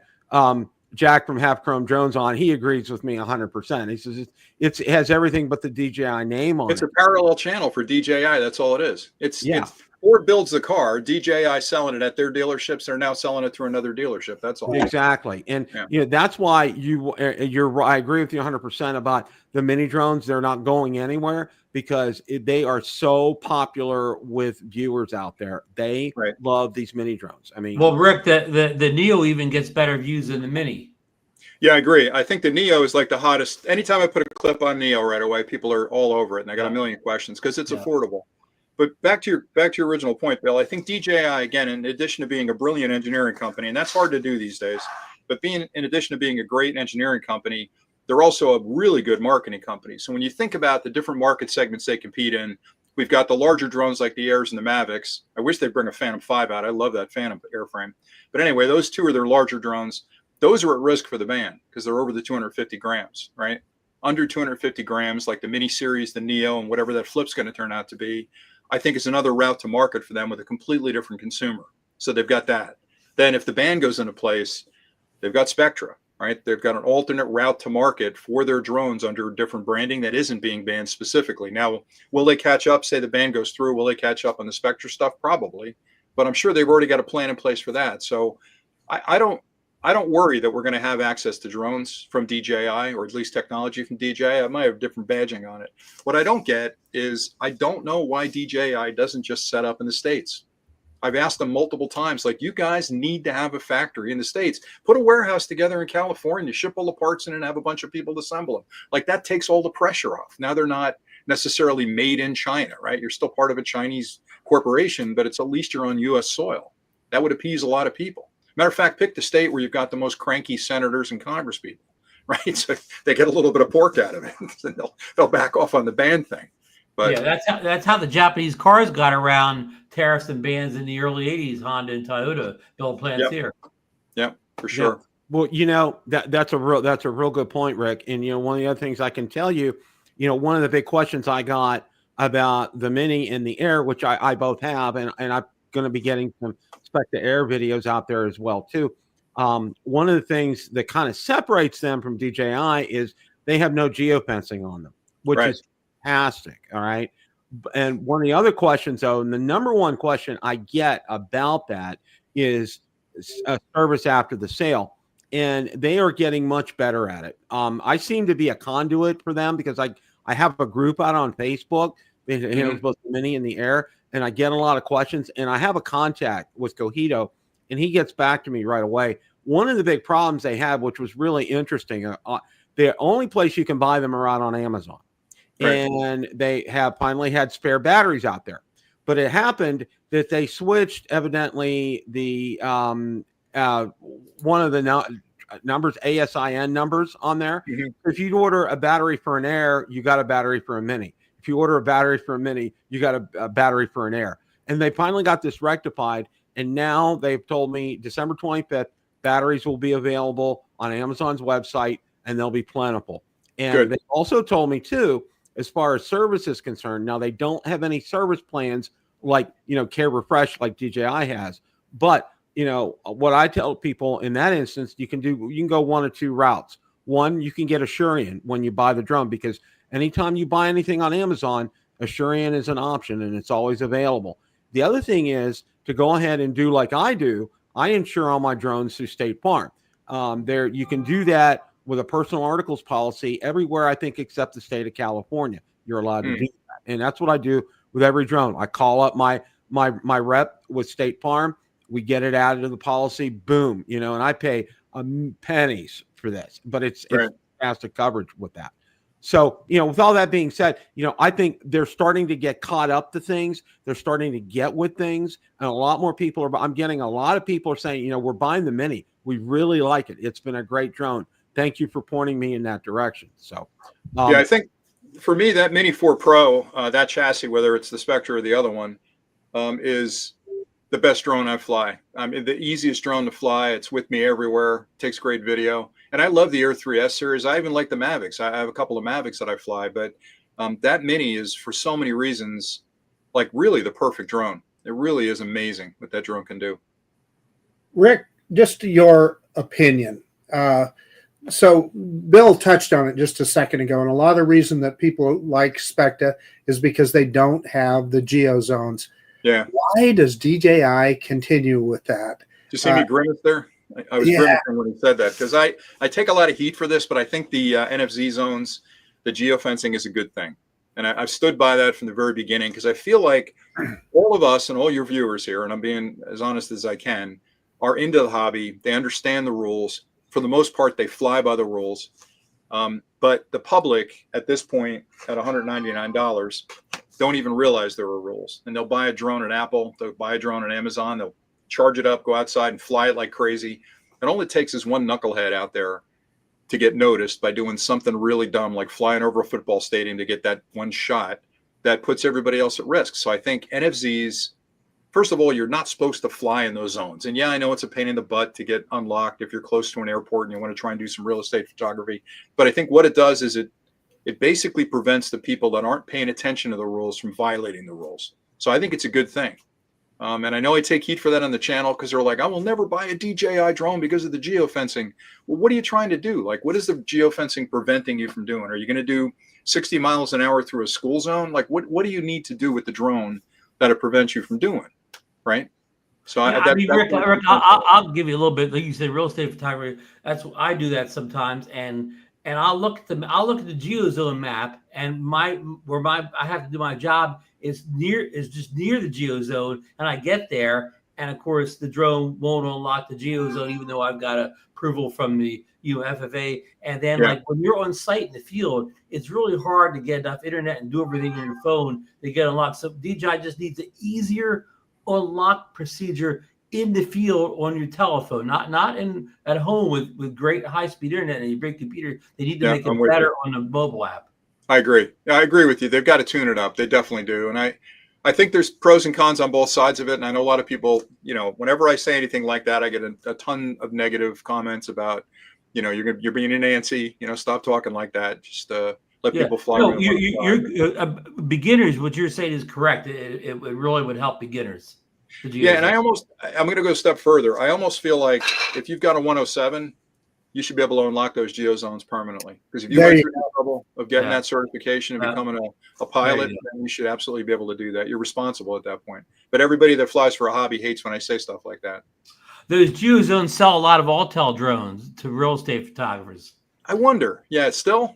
Jack from Half Chrome Drones on. He agrees with me 100%. He says it has everything but the DJI name on it. It's a parallel channel for DJI. That's all it is. It's Ford builds the car. DJI selling it at their dealerships. They're now selling it through another dealership. That's all. Exactly. And that's why you're right. I agree with you 100% about the mini drones. They're not going anywhere because they are so popular with viewers out there. They love these mini drones. I mean, well, Rick, the Neo even gets better views than the Mini. Yeah, I agree. I think the Neo is like the hottest. Anytime I put a clip on Neo right away, people are all over it, and I got a million questions because it's affordable. But back to your original point, Bill, I think DJI, again, in addition to being a brilliant engineering company, and that's hard to do these days, but in addition to being a great engineering company, they're also a really good marketing company. So when you think about the different market segments they compete in, we've got the larger drones like the Airs and the Mavics. I wish they'd bring a Phantom 5 out. I love that Phantom airframe. But anyway, those two are their larger drones. Those are at risk for the ban because they're over the 250 grams, right? Under 250 grams, like the Mini series, the Neo, and whatever that flip's going to turn out to be, I think it's another route to market for them with a completely different consumer. So they've got that. Then if the ban goes into place, they've got Spectra, right? They've got an alternate route to market for their drones under different branding that isn't being banned specifically. Now, will they catch up? Say the ban goes through, will they catch up on the Spectra stuff? Probably, but I'm sure they've already got a plan in place for that. So I don't worry that we're going to have access to drones from DJI, or at least technology from DJI. I might have different badging on it. What I don't get is I don't know why DJI doesn't just set up in the States. I've asked them multiple times, like, you guys need to have a factory in the States. Put a warehouse together in California, ship all the parts in and have a bunch of people assemble them. Like, that takes all the pressure off. Now they're not necessarily made in China, right? You're still part of a Chinese corporation, but it's at least you're on U.S. soil. That would appease a lot of people. Matter of fact, pick the state where you've got the most cranky senators and Congress people, right? So they get a little bit of pork out of it, and they'll back off on the ban thing. But yeah, that's how the Japanese cars got around tariffs and bans in the early '80s. Honda and Toyota built plants here. Yeah, for sure. Yeah. Well, you know, that's a real good point, Rick. And you know, one of the other things I can tell you, you know, one of the big questions I got about the Mini and the Air, which I both have, and I'm going to be getting some Spectre Air videos out there as well too. One of the things that kind of separates them from DJI is they have no geofencing on them, which is fantastic. All right. And one of the other questions, though, and the number one question I get about that is a service after the sale. And they are getting much better at it. I seem to be a conduit for them because I have a group out on Facebook. It handles both the Mini and the Air, and I get a lot of questions. And I have a contact with Cojito, and he gets back to me right away. One of the big problems they had, which was really interesting, the only place you can buy them are out on Amazon. Right. And they have finally had spare batteries out there. But it happened that they switched, evidently, the one of the numbers, ASIN numbers on there. If you order a battery for an Air, you got a battery for a Mini. If you order a battery for a Mini, you got a battery for an Air. And they finally got this rectified. And now they've told me December 25th, batteries will be available on Amazon's website, and they'll be plentiful. And they also told me, too, as far as service is concerned, now they don't have any service plans like, you know, Care Refresh like DJI has. But, you know, what I tell people in that instance, you can go one of two routes. One, you can get Asurion when you buy the drone, because anytime you buy anything on Amazon, Asurion is an option and it's always available. The other thing is to go ahead and do like I do. I insure all my drones through State Farm. There, you can do that with a personal articles policy everywhere, I think, except the state of California. You're allowed to do that. And that's what I do with every drone. I call up my rep with State Farm. We get it added to the policy. Boom. You know, and I pay pennies for this, but it's fantastic coverage with that. So, you know, with all that being said, you know, I think they're starting to get caught up to things. They're starting to get with things. And a lot more people I'm getting a lot of people are saying, you know, we're buying the Mini. We really like it. It's been a great drone. Thank you for pointing me in that direction. So, yeah, I think for me, that Mini 4 Pro, that chassis, whether it's the Spectre or the other one, is the best drone I fly. I mean, the easiest drone to fly. It's with me everywhere. Takes great video. And I love the Air 3S series. I even like the Mavics. I have a couple of Mavics that I fly, but that Mini is, for so many reasons, like really the perfect drone. It really is amazing what that drone can do. Rick, just your opinion. So Bill touched on it just a second ago, and a lot of the reason that people like Spectre is because they don't have the geo zones. Yeah. Why does DJI continue with that? Did you see me grimace there? I was grimacing when he said that, because I take a lot of heat for this, but I think the NFZ zones, the geofencing is a good thing. And I've stood by that from the very beginning, because I feel like all of us and all your viewers here, and I'm being as honest as I can, are into the hobby. They understand the rules. For the most part, they fly by the rules. But the public at this point at $199 don't even realize there are rules. And they'll buy a drone at Apple, they'll buy a drone at Amazon, they'll charge it up, go outside and fly it like crazy. And all it takes is one knucklehead out there to get noticed by doing something really dumb, like flying over a football stadium to get that one shot that puts everybody else at risk. So I think NFZs, first of all, you're not supposed to fly in those zones. And yeah, I know it's a pain in the butt to get unlocked if you're close to an airport and you want to try and do some real estate photography. But I think what it does is it basically prevents the people that aren't paying attention to the rules from violating the rules. So I think it's a good thing. And I know I take heat for that on the channel, because they're like, I will never buy a DJI drone because of the geofencing. Well, what are you trying to do? Like, what is the geofencing preventing you from doing? Are you going to do 60 miles an hour through a school zone? Like, what do you need to do with the drone that it prevents you from doing? Right. So yeah, I mean, Rick, I'll give you a little bit. Like you said, real estate photography. That's what I do that sometimes, and I'll look at the geozone map, and I have to do my job it's just near the geo zone, and I get there, and of course the drone won't unlock the geo zone, even though I've got approval from the FFA. And then like when you're on site in the field, it's really hard to get enough internet and do everything on your phone to get unlocked. So DJI just needs an easier unlock procedure in the field on your telephone, not at home with great high-speed internet and a great computer. They need to make it better on the mobile app. I agree. I agree with you. They've got to tune it up. They definitely do. And I think there's pros and cons on both sides of it. And I know a lot of people, whenever I say anything like that, I get a ton of negative comments about, you're being an Nancy, stop talking like that. Just let people fly. No, you're beginners. What you're saying is correct. It really would help beginners. Yeah, and I'm going to go a step further. I almost feel like if you've got a 107, you should be able to unlock those geo zones permanently. Because if you went through the trouble of getting that certification and becoming a pilot, then you should absolutely be able to do that. You're responsible at that point. But everybody that flies for a hobby hates when I say stuff like that. Those geo zones sell a lot of Autel drones to real estate photographers. I wonder. Yeah, it's still.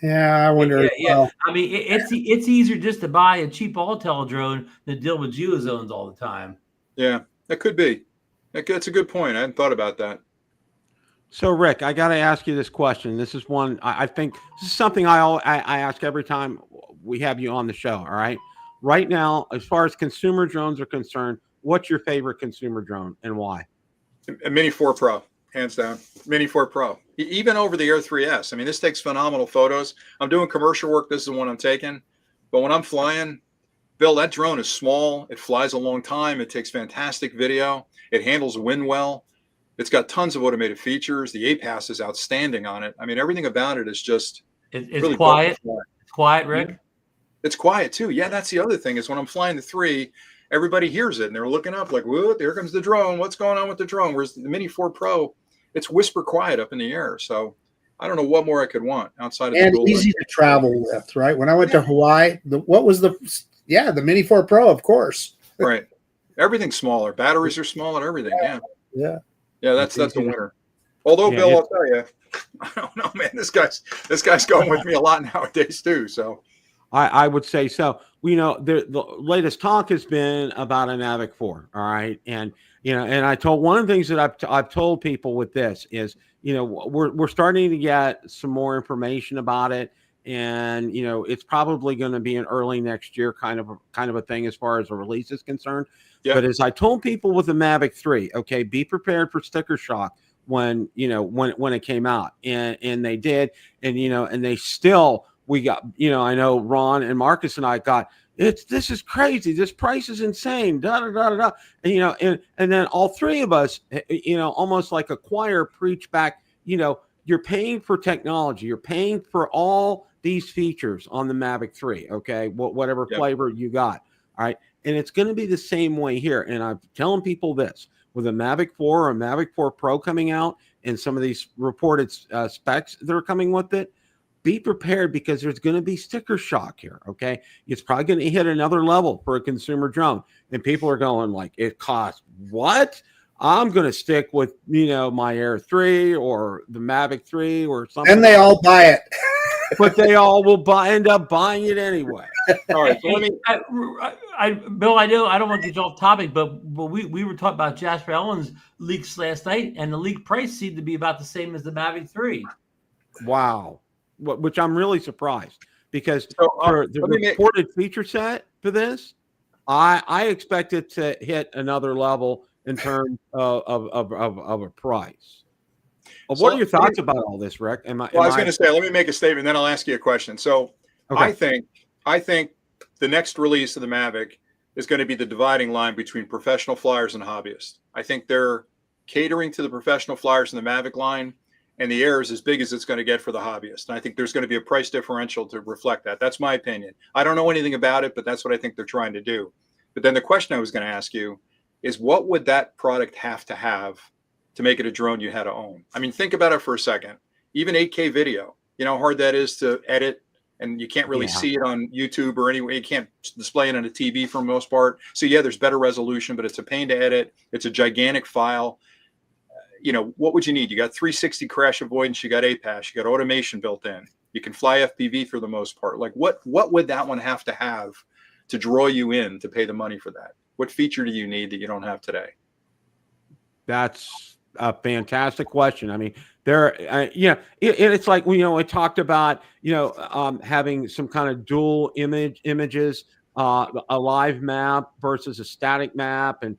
Yeah, I wonder. Yeah. I mean, it's easier just to buy a cheap Autel drone than deal with geo zones all the time. Yeah, that could be. That's a good point. I hadn't thought about that. So, Rick, I got to ask you this question. This is one I think this is something I ask every time we have you on the show. All right. Right now, as far as consumer drones are concerned, what's your favorite consumer drone and why? A Mini 4 Pro, hands down. Mini 4 Pro. Even over the Air 3S. I mean, this takes phenomenal photos. I'm doing commercial work. This is the one I'm taking. But when I'm flying, Bill, that drone is small. It flies a long time. It takes fantastic video. It handles wind well. It's got tons of automated features. The APAS is outstanding on it. I mean, everything about it is just it's really quiet. It's quiet, Rick. It's quiet too. Yeah, that's the other thing is when I'm flying the 3, everybody hears it and they're looking up like, "Whoa, there comes the drone. What's going on with the drone?" Whereas the Mini 4 Pro, it's whisper quiet up in the air. So I don't know what more I could want outside of and easy to travel with. Right? When I went to Hawaii, the Mini 4 Pro, of course. Right. Everything's smaller. Batteries are smaller. Everything. Yeah. Yeah, that's the winner. Although, Bill, I'll tell you, I don't know, man. This guy's going with me a lot nowadays too. So, I would say so. The latest talk has been about a Mavic 4. All right, and and I told one of the things that I've told people with this is we're starting to get some more information about it, and it's probably going to be an early next year kind of a thing as far as the release is concerned. Yep. But as I told people with the Mavic 3, okay, be prepared for sticker shock when it came out, and they did, and and they still, we got, I know Ron and Marcus and I got, this is crazy, this price is insane, and then all three of us, almost like a choir preach back, you're paying for technology, you're paying for all these features on the Mavic 3, okay, whatever flavor you got, all right. And it's going to be the same way here. And I'm telling people this, with a Mavic 4 or a Mavic 4 Pro coming out and some of these reported specs that are coming with it, be prepared because there's going to be sticker shock here, okay? It's probably going to hit another level for a consumer drone. And people are going like, it costs what? I'm going to stick with, my Air 3 or the Mavic 3 or something. And they all buy it. But they all will end up buying it anyway. All right. So Bill, I know I don't want to get you off topic, but we were talking about Jasper Ellen's leaks last night, and the leak price seemed to be about the same as the Mavic 3. Wow. Which I'm really surprised because for the reported feature set for this, I expect it to hit another level in terms of a price. Well, what are your thoughts about all this, Rick? I was going to say, let me make a statement, then I'll ask you a question. So okay. I think the next release of the Mavic is going to be the dividing line between professional flyers and hobbyists. I think they're catering to the professional flyers in the Mavic line, and the Air is as big as it's going to get for the hobbyist. And I think there's going to be a price differential to reflect that. That's my opinion. I don't know anything about it, but that's what I think they're trying to do. But then the question I was going to ask you is, what would that product have to make it a drone you had to own? I mean, think about it for a second. Even 8K video, how hard that is to edit, and you can't really see it on YouTube or anywhere. You can't display it on a TV for the most part. So there's better resolution, but it's a pain to edit. It's a gigantic file. What would you need? You got 360 crash avoidance. You got APAS. You got automation built in. You can fly FPV for the most part. Like what would that one have to have to draw you in to pay the money for that? What feature do you need that you don't have today? That's a fantastic question. I mean, it's like, we talked about, having some kind of dual images, a live map versus a static map, and,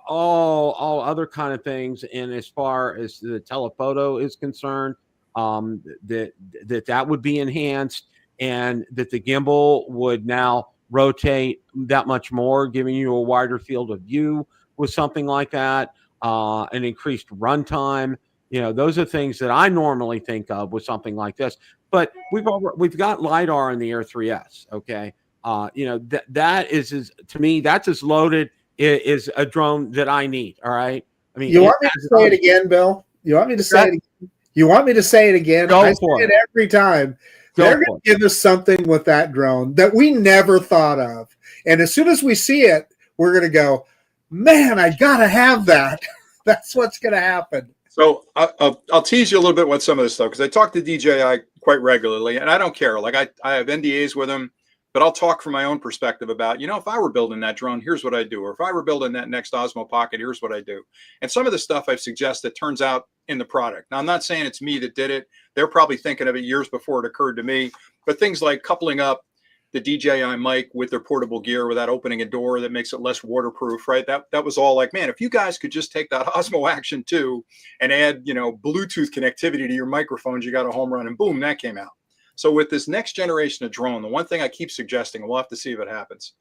all other kind of things. And as far as the telephoto is concerned, that would be enhanced, and that the gimbal would now rotate that much more, giving you a wider field of view with something like that, an increased runtime. Those are things that I normally think of with something like this. But we've got LiDAR in the Air 3S. Okay, that is to me, that's as loaded is a drone that I need. All right. I mean, you want me to say it again, Bill? You want me to say it again? You want me to say it again? I say it every time. They're going to give us something with that drone that we never thought of. And as soon as we see it, we're going to go, man, I got to have that. That's what's going to happen. So I'll tease you a little bit with some of this stuff, because I talk to DJI quite regularly, and I don't care. Like I have NDAs with them, but I'll talk from my own perspective about, if I were building that drone, here's what I do. Or if I were building that next Osmo Pocket, here's what I do. And some of the stuff I've suggested turns out in the product. Now, I'm not saying it's me that did it. They're probably thinking of it years before it occurred to me. But things like coupling up the DJI mic with their portable gear without opening a door that makes it less waterproof, right? That was all like, man, if you guys could just take that Osmo Action 2 and add, Bluetooth connectivity to your microphones, you got a home run, and boom, that came out. So with this next generation of drone, the one thing I keep suggesting, and we'll have to see if it happens,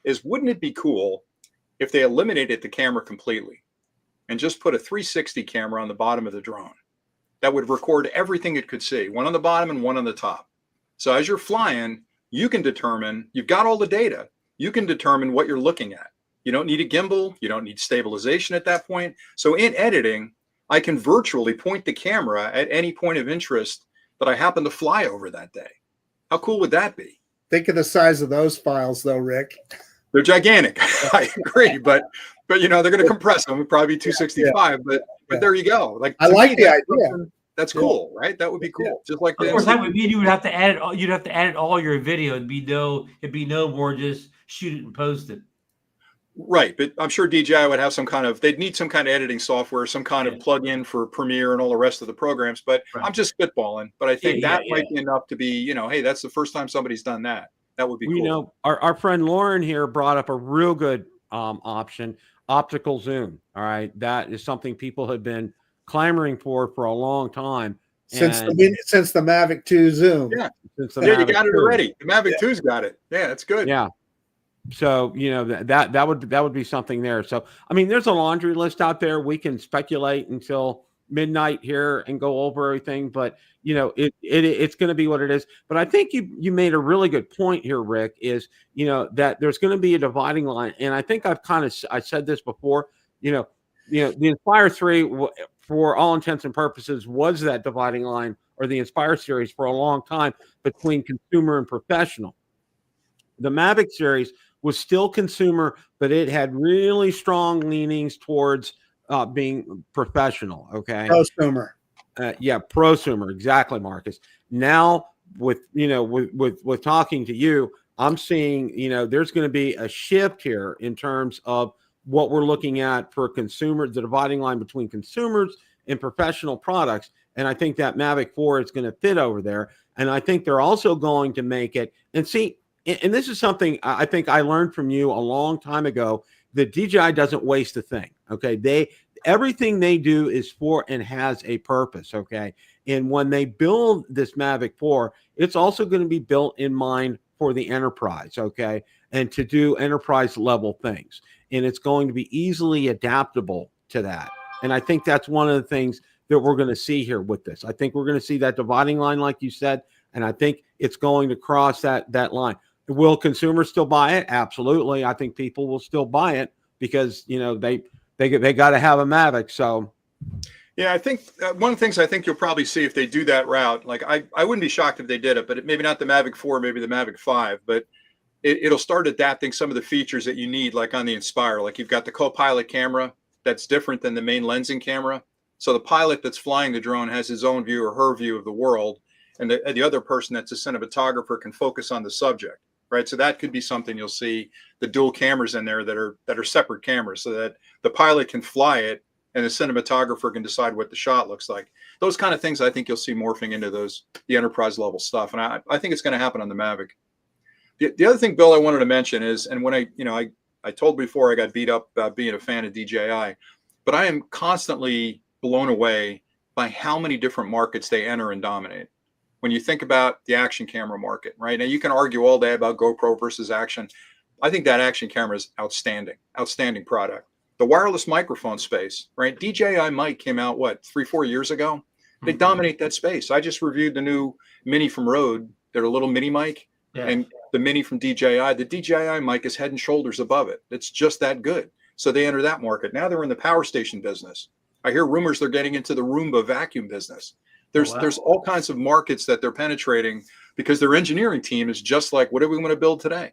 is wouldn't it be cool if they eliminated the camera completely and just put a 360 camera on the bottom of the drone that would record everything it could see, one on the bottom and one on the top. So as you're flying, you can determine, you've got all the data, you can determine what you're looking at. You don't need a gimbal, you don't need stabilization at that point. So in editing, I can virtually point the camera at any point of interest that I happen to fly over that day. How cool would that be? Think of the size of those files, though, Rick. They're gigantic. I agree, but they're going to compress them. It'd probably be 265, but there you go. Like, I like the idea. That's cool, right? That would be cool. Just like of course, that would mean you would have to add it. You'd have to add it all your video. It'd be no more just shoot it and post it. Right, but I'm sure DJI would have they'd need some kind of editing software, some kind of plug-in for Premiere and all the rest of the programs. But I'm just spitballing. But I think that might be enough to be, hey, that's the first time somebody's done that. That would be cool. Our friend Lauren here brought up a real good option, optical zoom. All right, that is something people have been clamoring for a long time. Since the Mavic 2 zoom. Yeah, you got it already. The Mavic 2's got it. Yeah, that's good. Yeah. So, that would be something there. So, I mean, there's a laundry list out there. We can speculate until midnight here and go over everything, but it's going to be what it is. But I think you made a really good point here, Rick, is, that there's going to be a dividing line. And I think I said this before, the Inspire 3, for all intents and purposes, was that dividing line, or the Inspire series, for a long time, between consumer and professional. The Mavic series was still consumer, but it had really strong leanings towards being professional. Okay. Prosumer. Prosumer. Exactly, Marcus. Now with talking to you, I'm seeing, there's going to be a shift here in terms of what we're looking at for consumers, the dividing line between consumers and professional products. And I think that Mavic 4 is going to fit over there. And I think they're also going to make it, and see, and this is something I think I learned from you a long time ago, that DJI doesn't waste a thing. Okay. Everything they do is for and has a purpose. Okay. And when they build this Mavic 4, it's also going to be built in mind for the enterprise. Okay. And to do enterprise level things. And it's going to be easily adaptable to that. And I think that's one of the things that we're going to see here with this. I think we're going to see that dividing line, like you said, and I think it's going to cross that line. Will consumers still buy it? Absolutely. I think people will still buy it because, they got to have a Mavic. So, yeah, I think one of the things I think you'll probably see if they do that route, like I wouldn't be shocked if they did it, but maybe not the Mavic 4, maybe the Mavic 5, but it'll start adapting some of the features that you need, like on the Inspire. Like you've got the co-pilot camera that's different than the main lensing camera. So the pilot that's flying the drone has his own view or her view of the world, and the other person that's a cinematographer can focus on the subject. right? So that could be something you'll see, the dual cameras in there that are separate cameras, so that the pilot can fly it and the cinematographer can decide what the shot looks like. Those kind of things I think you'll see morphing into the enterprise level stuff. And I think it's going to happen on the Mavic. The other thing, Bill, I wanted to mention is, and when I told before I got beat up about being a fan of DJI, but I am constantly blown away by how many different markets they enter and dominate. When you think about the action camera market, right? Now you can argue all day about GoPro versus Action. I think that action camera is outstanding product. The wireless microphone space, right? DJI mic came out, what, 3-4 years ago? They dominate that space. I just reviewed the new Mini from Rode, their little mini mic, and the Mini from DJI. The DJI mic is head and shoulders above it. It's just that good. So they enter that market. Now they're in the power station business. I hear rumors they're getting into the Roomba vacuum business. There's all kinds of markets that they're penetrating because their engineering team is just like, what do we want to build today?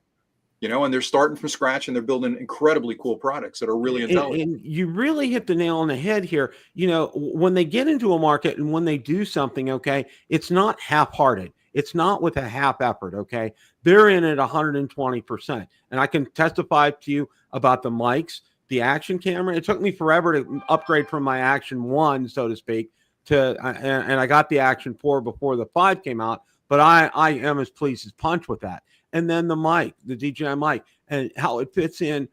And they're starting from scratch and they're building incredibly cool products that are really intelligent. And you really hit the nail on the head here. When they get into a market and when they do something, okay, it's not half-hearted. It's not with a half effort, okay? They're in at 120%. And I can testify to you about the mics, the action camera. It took me forever to upgrade from my Action 1, so to speak, and I got the Action 4 before the 5 came out, but I am as pleased as punch with that. And then the mic, the DJI mic, and how it fits in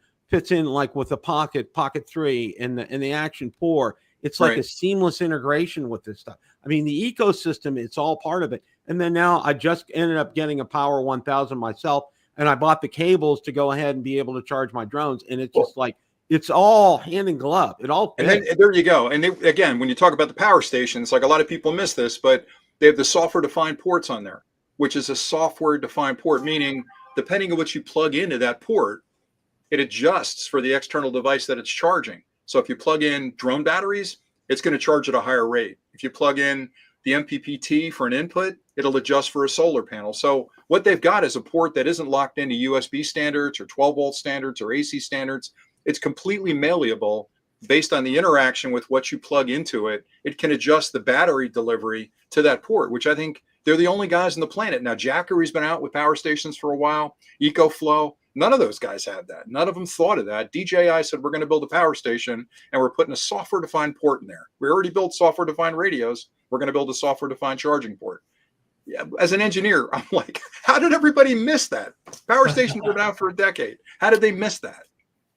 like with the Pocket 3 and the Action 4. It's like a seamless integration with this stuff. I mean, the ecosystem, it's all part of it. And then now I just ended up getting a Power 1000 myself, and I bought the cables to go ahead and be able to charge my drones. And it's just like, it's all hand in glove. It all fits. And then, there you go. And again, when you talk about the power stations, like a lot of people miss this, but they have the software-defined ports on there, which is a software-defined port, meaning depending on what you plug into that port, it adjusts for the external device that it's charging. So if you plug in drone batteries, it's going to charge at a higher rate. If you plug in the MPPT for an input, it'll adjust for a solar panel. So what they've got is a port that isn't locked into USB standards or 12-volt standards or AC standards. It's completely malleable based on the interaction with what you plug into it. It can adjust the battery delivery to that port, which I think they're the only guys on the planet. Now, Jackery's been out with power stations for a while. EcoFlow, none of those guys had that. None of them thought of that. DJI said, we're going to build a power station, and we're putting a software-defined port in there. We already built software-defined radios. We're going to build a software-defined charging port. Yeah, as an engineer, I'm like, how did everybody miss that? Power stations have been out for a decade. How did they miss that?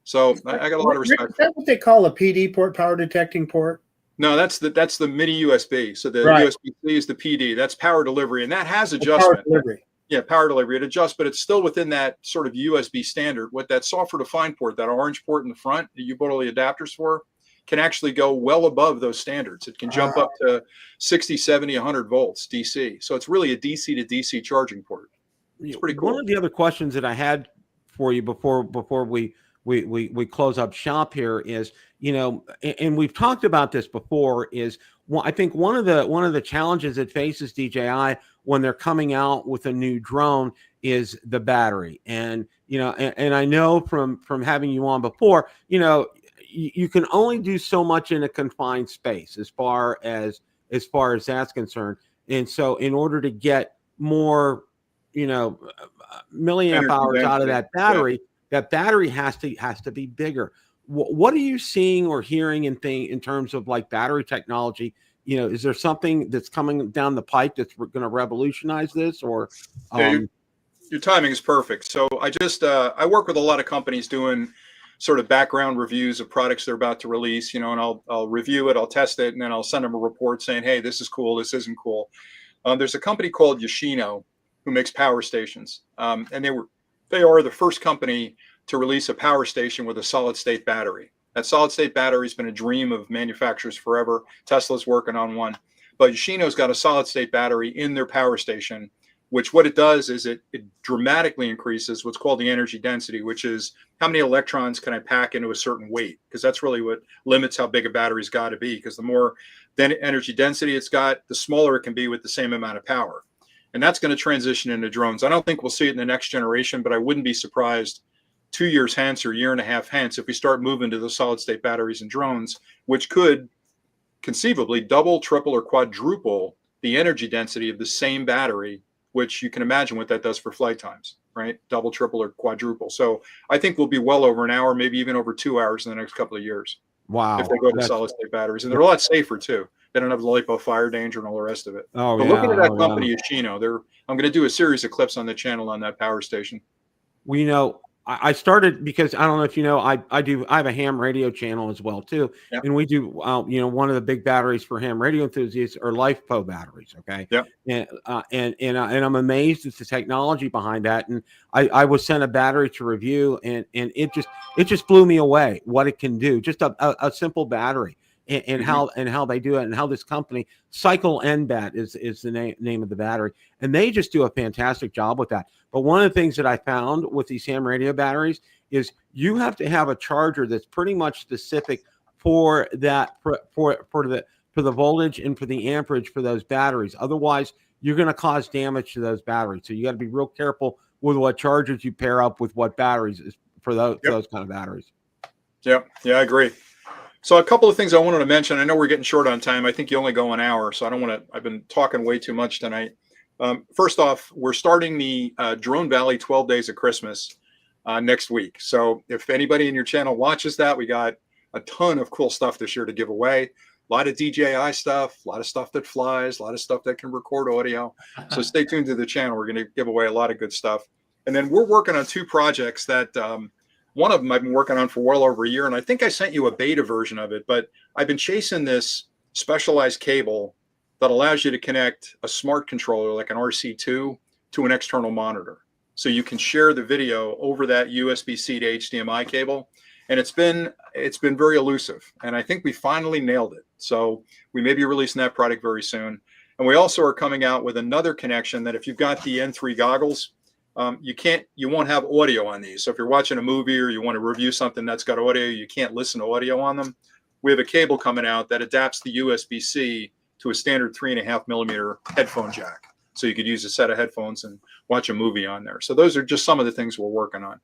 So I got a lot of respect. Is that what they call a PD port, power detecting port? No, that's the mini USB. So the USB-C is the PD. That's power delivery, and that has adjustment. Power delivery. Yeah, power delivery. It adjusts, but it's still within that sort of USB standard. What that software-defined port, that orange port in the front that you bought all the adapters for, can actually go well above those standards. It can jump up to 60, 70, 100 volts DC. So it's really a DC to DC charging port. It's pretty cool. One of the other questions that I had for you before we close up shop here is, and we've talked about this before, is I think one of the challenges that faces DJI when they're coming out with a new drone is the battery. And and I know from having you on before, you can only do so much in a confined space as far as that's concerned. And so in order to get more milliamp hours out of that battery, that battery has to be bigger. What are you seeing or hearing in terms of like battery technology? Is there something that's coming down the pipe that's going to revolutionize this? Or your timing is perfect. So I work with a lot of companies doing sort of background reviews of products they're about to release, and I'll review it, I'll test it, and then I'll send them a report saying, hey, this is cool, this isn't cool. There's a company called Yoshino who makes power stations, and they are the first company to release a power station with a solid state battery. That solid state battery has been a dream of manufacturers forever. Tesla's working on one, but Yoshino's got a solid state battery in their power station, which what it does is it dramatically increases what's called the energy density, which is how many electrons can I pack into a certain weight? Because that's really what limits how big a battery's got to be, because the more energy density it's got, the smaller it can be with the same amount of power. And that's going to transition into drones. I don't think we'll see it in the next generation, but I wouldn't be surprised 2 years hence or a year and a half hence if we start moving to the solid state batteries in drones, which could conceivably double, triple, or quadruple the energy density of the same battery, which you can imagine what that does for flight times. right? Double, triple, or quadruple. So I think we'll be well over an hour, maybe even over 2 hours in the next couple of years. Wow. If they go to solid state batteries, and they're a lot safer too. They don't have the lipo fire danger and all the rest of it. Oh, but yeah. looking at that company, Yoshino, I'm going to do a series of clips on the channel on that power station. Well, I started because I don't know if you know, I have a ham radio channel as well too. Yep. And we do, one of the big batteries for ham radio enthusiasts are LifePo batteries. Okay. Yep. And I'm amazed at the technology behind that. And I was sent a battery to review and it just blew me away what it can do. Just a simple battery. And how they do it, and how this company Cycle NBAT is the name of the battery, and they just do a fantastic job with that. But one of the things that I found with these ham radio batteries is you have to have a charger that's pretty much specific for that for the voltage and for the amperage for those batteries. Otherwise, you're going to cause damage to those batteries. So you got to be real careful with what chargers you pair up with what batteries for those kind of batteries. Yeah, I agree. So a couple of things I wanted to mention. I know we're getting short on time. I think you only go an hour, so I don't want to. I've been talking way too much tonight. First off, we're starting the Drone Valley 12 Days of Christmas next week. So if anybody in your channel watches that, we got a ton of cool stuff this year to give away. A lot of DJI stuff, a lot of stuff that flies, a lot of stuff that can record audio. So stay tuned to the channel. We're going to give away a lot of good stuff. And then we're working on 2 projects that one of them I've been working on for well over a year, and I think I sent you a beta version of it, but I've been chasing this specialized cable that allows you to connect a smart controller like an RC-2 to an external monitor. So you can share the video over that USB-C to HDMI cable. And it's been very elusive. And I think we finally nailed it. So we may be releasing that product very soon. And we also are coming out with another connection that if you've got the N3 goggles, you won't have audio on these. So if you're watching a movie or you want to review something that's got audio, you can't listen to audio on them. We have a cable coming out that adapts the USB-C to a standard 3.5 millimeter headphone jack. So you could use a set of headphones and watch a movie on there. So those are just some of the things we're working on.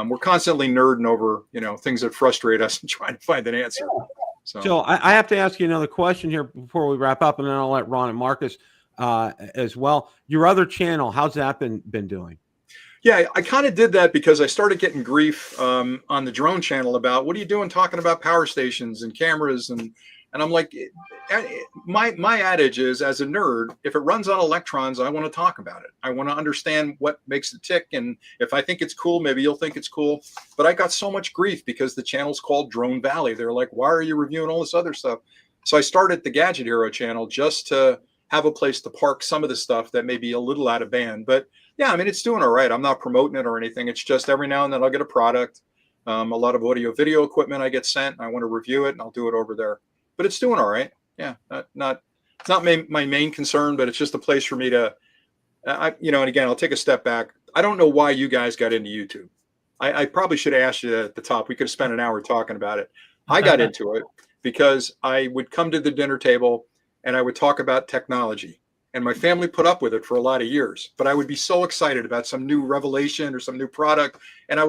We're constantly nerding over, things that frustrate us and trying to find an answer. So I have to ask you another question here before we wrap up, and then I'll let Ron and Marcus as well. Your other channel, how's that been doing? Yeah, I kind of did that because I started getting grief on the drone channel about what are you doing talking about power stations and cameras, and I'm like, my adage is, as a nerd, if it runs on electrons, I want to talk about it. I want to understand what makes it tick, and if I think it's cool, maybe you'll think it's cool. But I got so much grief because the channel's called Drone Valley. They're like, why are you reviewing all this other stuff? So I started the Gadget Hero channel just to have a place to park some of the stuff that may be a little out of band. But yeah, I mean, it's doing all right. I'm not promoting it or anything. It's just every now and then I'll get a product, a lot of audio video equipment I get sent, and I want to review it, and I'll do it over there. But it's doing all right. Yeah, it's not my main concern, but it's just a place for me to, and again, I'll take a step back. I don't know why you guys got into YouTube. I probably should have asked you at the top. We could have spent an hour talking about it. I got into it because I would come to the dinner table and I would talk about technology. And my family put up with it for a lot of years. But I would be so excited about some new revelation or some new product, and I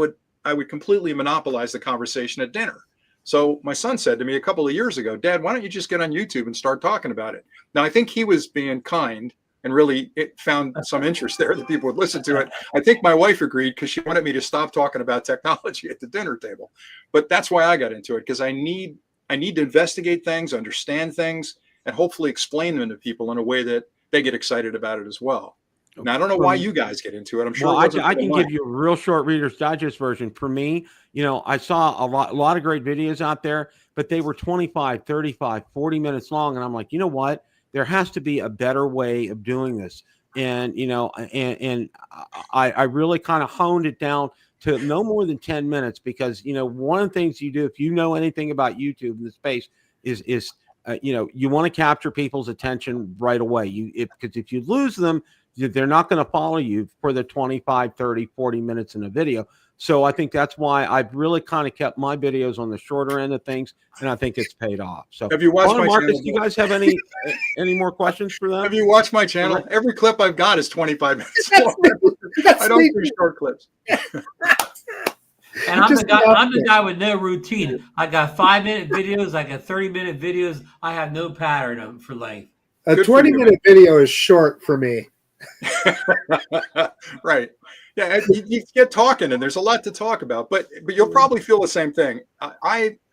would completely monopolize the conversation at dinner. So my son said to me a couple of years ago, Dad, why don't you just get on YouTube and start talking about it? Now, I think he was being kind and really it found some interest there that people would listen to it. I think my wife agreed because she wanted me to stop talking about technology at the dinner table. But that's why I got into it, because I need to investigate things, understand things, and hopefully explain them to people in a way that they get excited about it as well. Now, I don't know why you guys get into it. I'm sure I can give you a real short Reader's Digest version. For me, I saw a lot of great videos out there, but they were 25, 35, 40 minutes long. And I'm like, you know what? There has to be a better way of doing this. And, I really kind of honed it down to no more than 10 minutes because, one of the things you do, if you know anything about YouTube in the space is you want to capture people's attention right away. Because if you lose them, they're not going to follow you for the 25, 30, 40 minutes in a video. So I think that's why I've really kind of kept my videos on the shorter end of things, and I think it's paid off. So have you watched my Marcus, channel? Do you guys have any more questions for them? Have you watched my channel? Every clip I've got is 25 minutes long. I don't do short clips. And I'm the guy with no routine. I got 5-minute videos. I got 30-minute videos. I have no pattern for length. A 20-minute video is short for me. Right. Yeah, you get talking, and there's a lot to talk about. But you'll probably feel the same thing.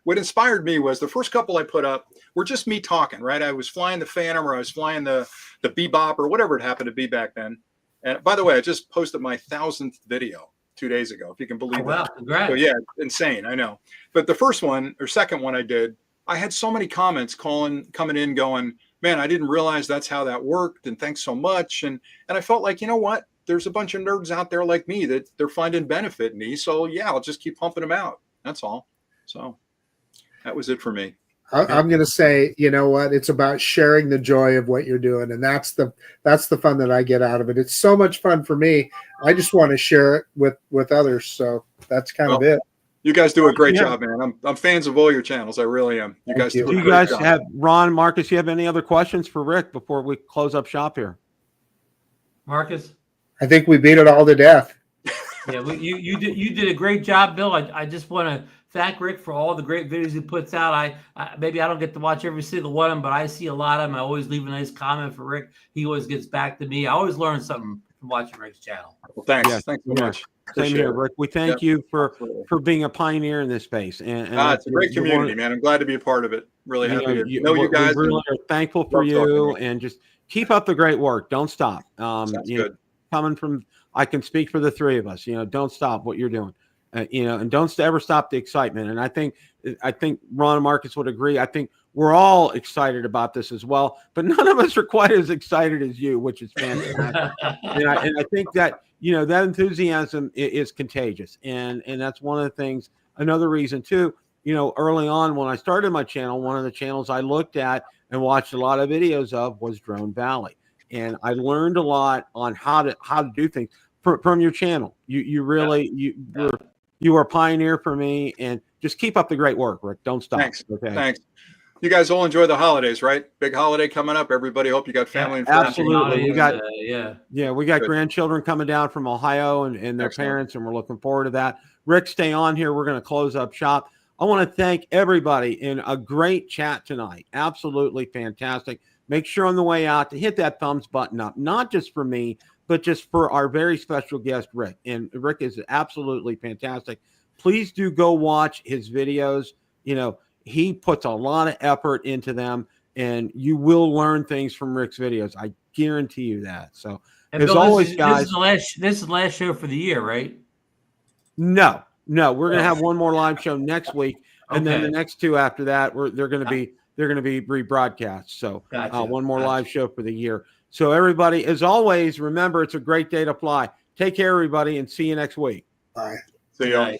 What inspired me was the first couple I put up were just me talking. Right, I was flying the Phantom, or I was flying the Bebop, or whatever it happened to be back then. And by the way, I just posted my 1,000th video 2 days ago, if you can believe wow, that. congrats. So yeah, insane. I know. But the first one or second one I did, I had so many comments coming in going, man, I didn't realize that's how that worked. And thanks so much. And I felt like, you know what? There's a bunch of nerds out there like me that they're finding benefit in these. So yeah, I'll just keep pumping them out. That's all. So that was it for me. I'm going to say, you know what? It's about sharing the joy of what you're doing, and that's the fun that I get out of it. It's so much fun for me. I just want to share it with others. So that's kind of it. You guys do a great job, man. I'm fans of all your channels. I really am. You guys do a great job. Do you guys have, Ron, Marcus, you have any other questions for Rick before we close up shop here? Marcus? I think we beat it all to death. Yeah, you did a great job, Bill. I just want to thank Rick for all the great videos he puts out. I maybe I don't get to watch every single one of them, but I see a lot of them. I always leave a nice comment for Rick. He always gets back to me. I always learn something from watching Rick's channel. Well, thanks. Yeah, Thanks so much. Same here, Rick. We thank you for being a pioneer in this space. And it's a great community, man. I'm glad to be a part of it. Really happy to know you guys. We really are thankful for you, and just keep up the great work. Don't stop. Sounds good. Coming from, I can speak for the three of us. Don't stop what you're doing. And don't ever stop the excitement. And I think Ron and Marcus would agree. I think we're all excited about this as well, but none of us are quite as excited as you, which is fantastic. and I think that, that enthusiasm is contagious. And that's one of the things, another reason too, early on when I started my channel, one of the channels I looked at and watched a lot of videos of was Drone Valley. And I learned a lot on how to do things from your channel. You are a pioneer for me, and just keep up the great work, Rick. Don't stop. Thanks. Okay. Thanks. You guys all enjoy the holidays, right? Big holiday coming up. Everybody, hope you got family and friends. Absolutely. We got we got Good. grandchildren coming down from Ohio and their Excellent. parents, and we're looking forward to that. Rick, stay on here. We're going to close up shop. I want to thank everybody in a great chat tonight. Absolutely fantastic. Make sure on the way out to hit that thumbs button up, not just for me, but just for our very special guest, Rick. And Rick is absolutely fantastic. Please do go watch his videos. He puts a lot of effort into them, and you will learn things from Rick's videos. I guarantee you that. So, and as Bill, always, guys, this is the last show for the year, right? No, we're going to have one more live show next week, and then Okay. the next two after that, they're going to be rebroadcast. So, Gotcha. one more live show for the year. So, everybody, as always, remember it's a great day to fly. Take care, everybody, and see you next week. Bye. See y'all.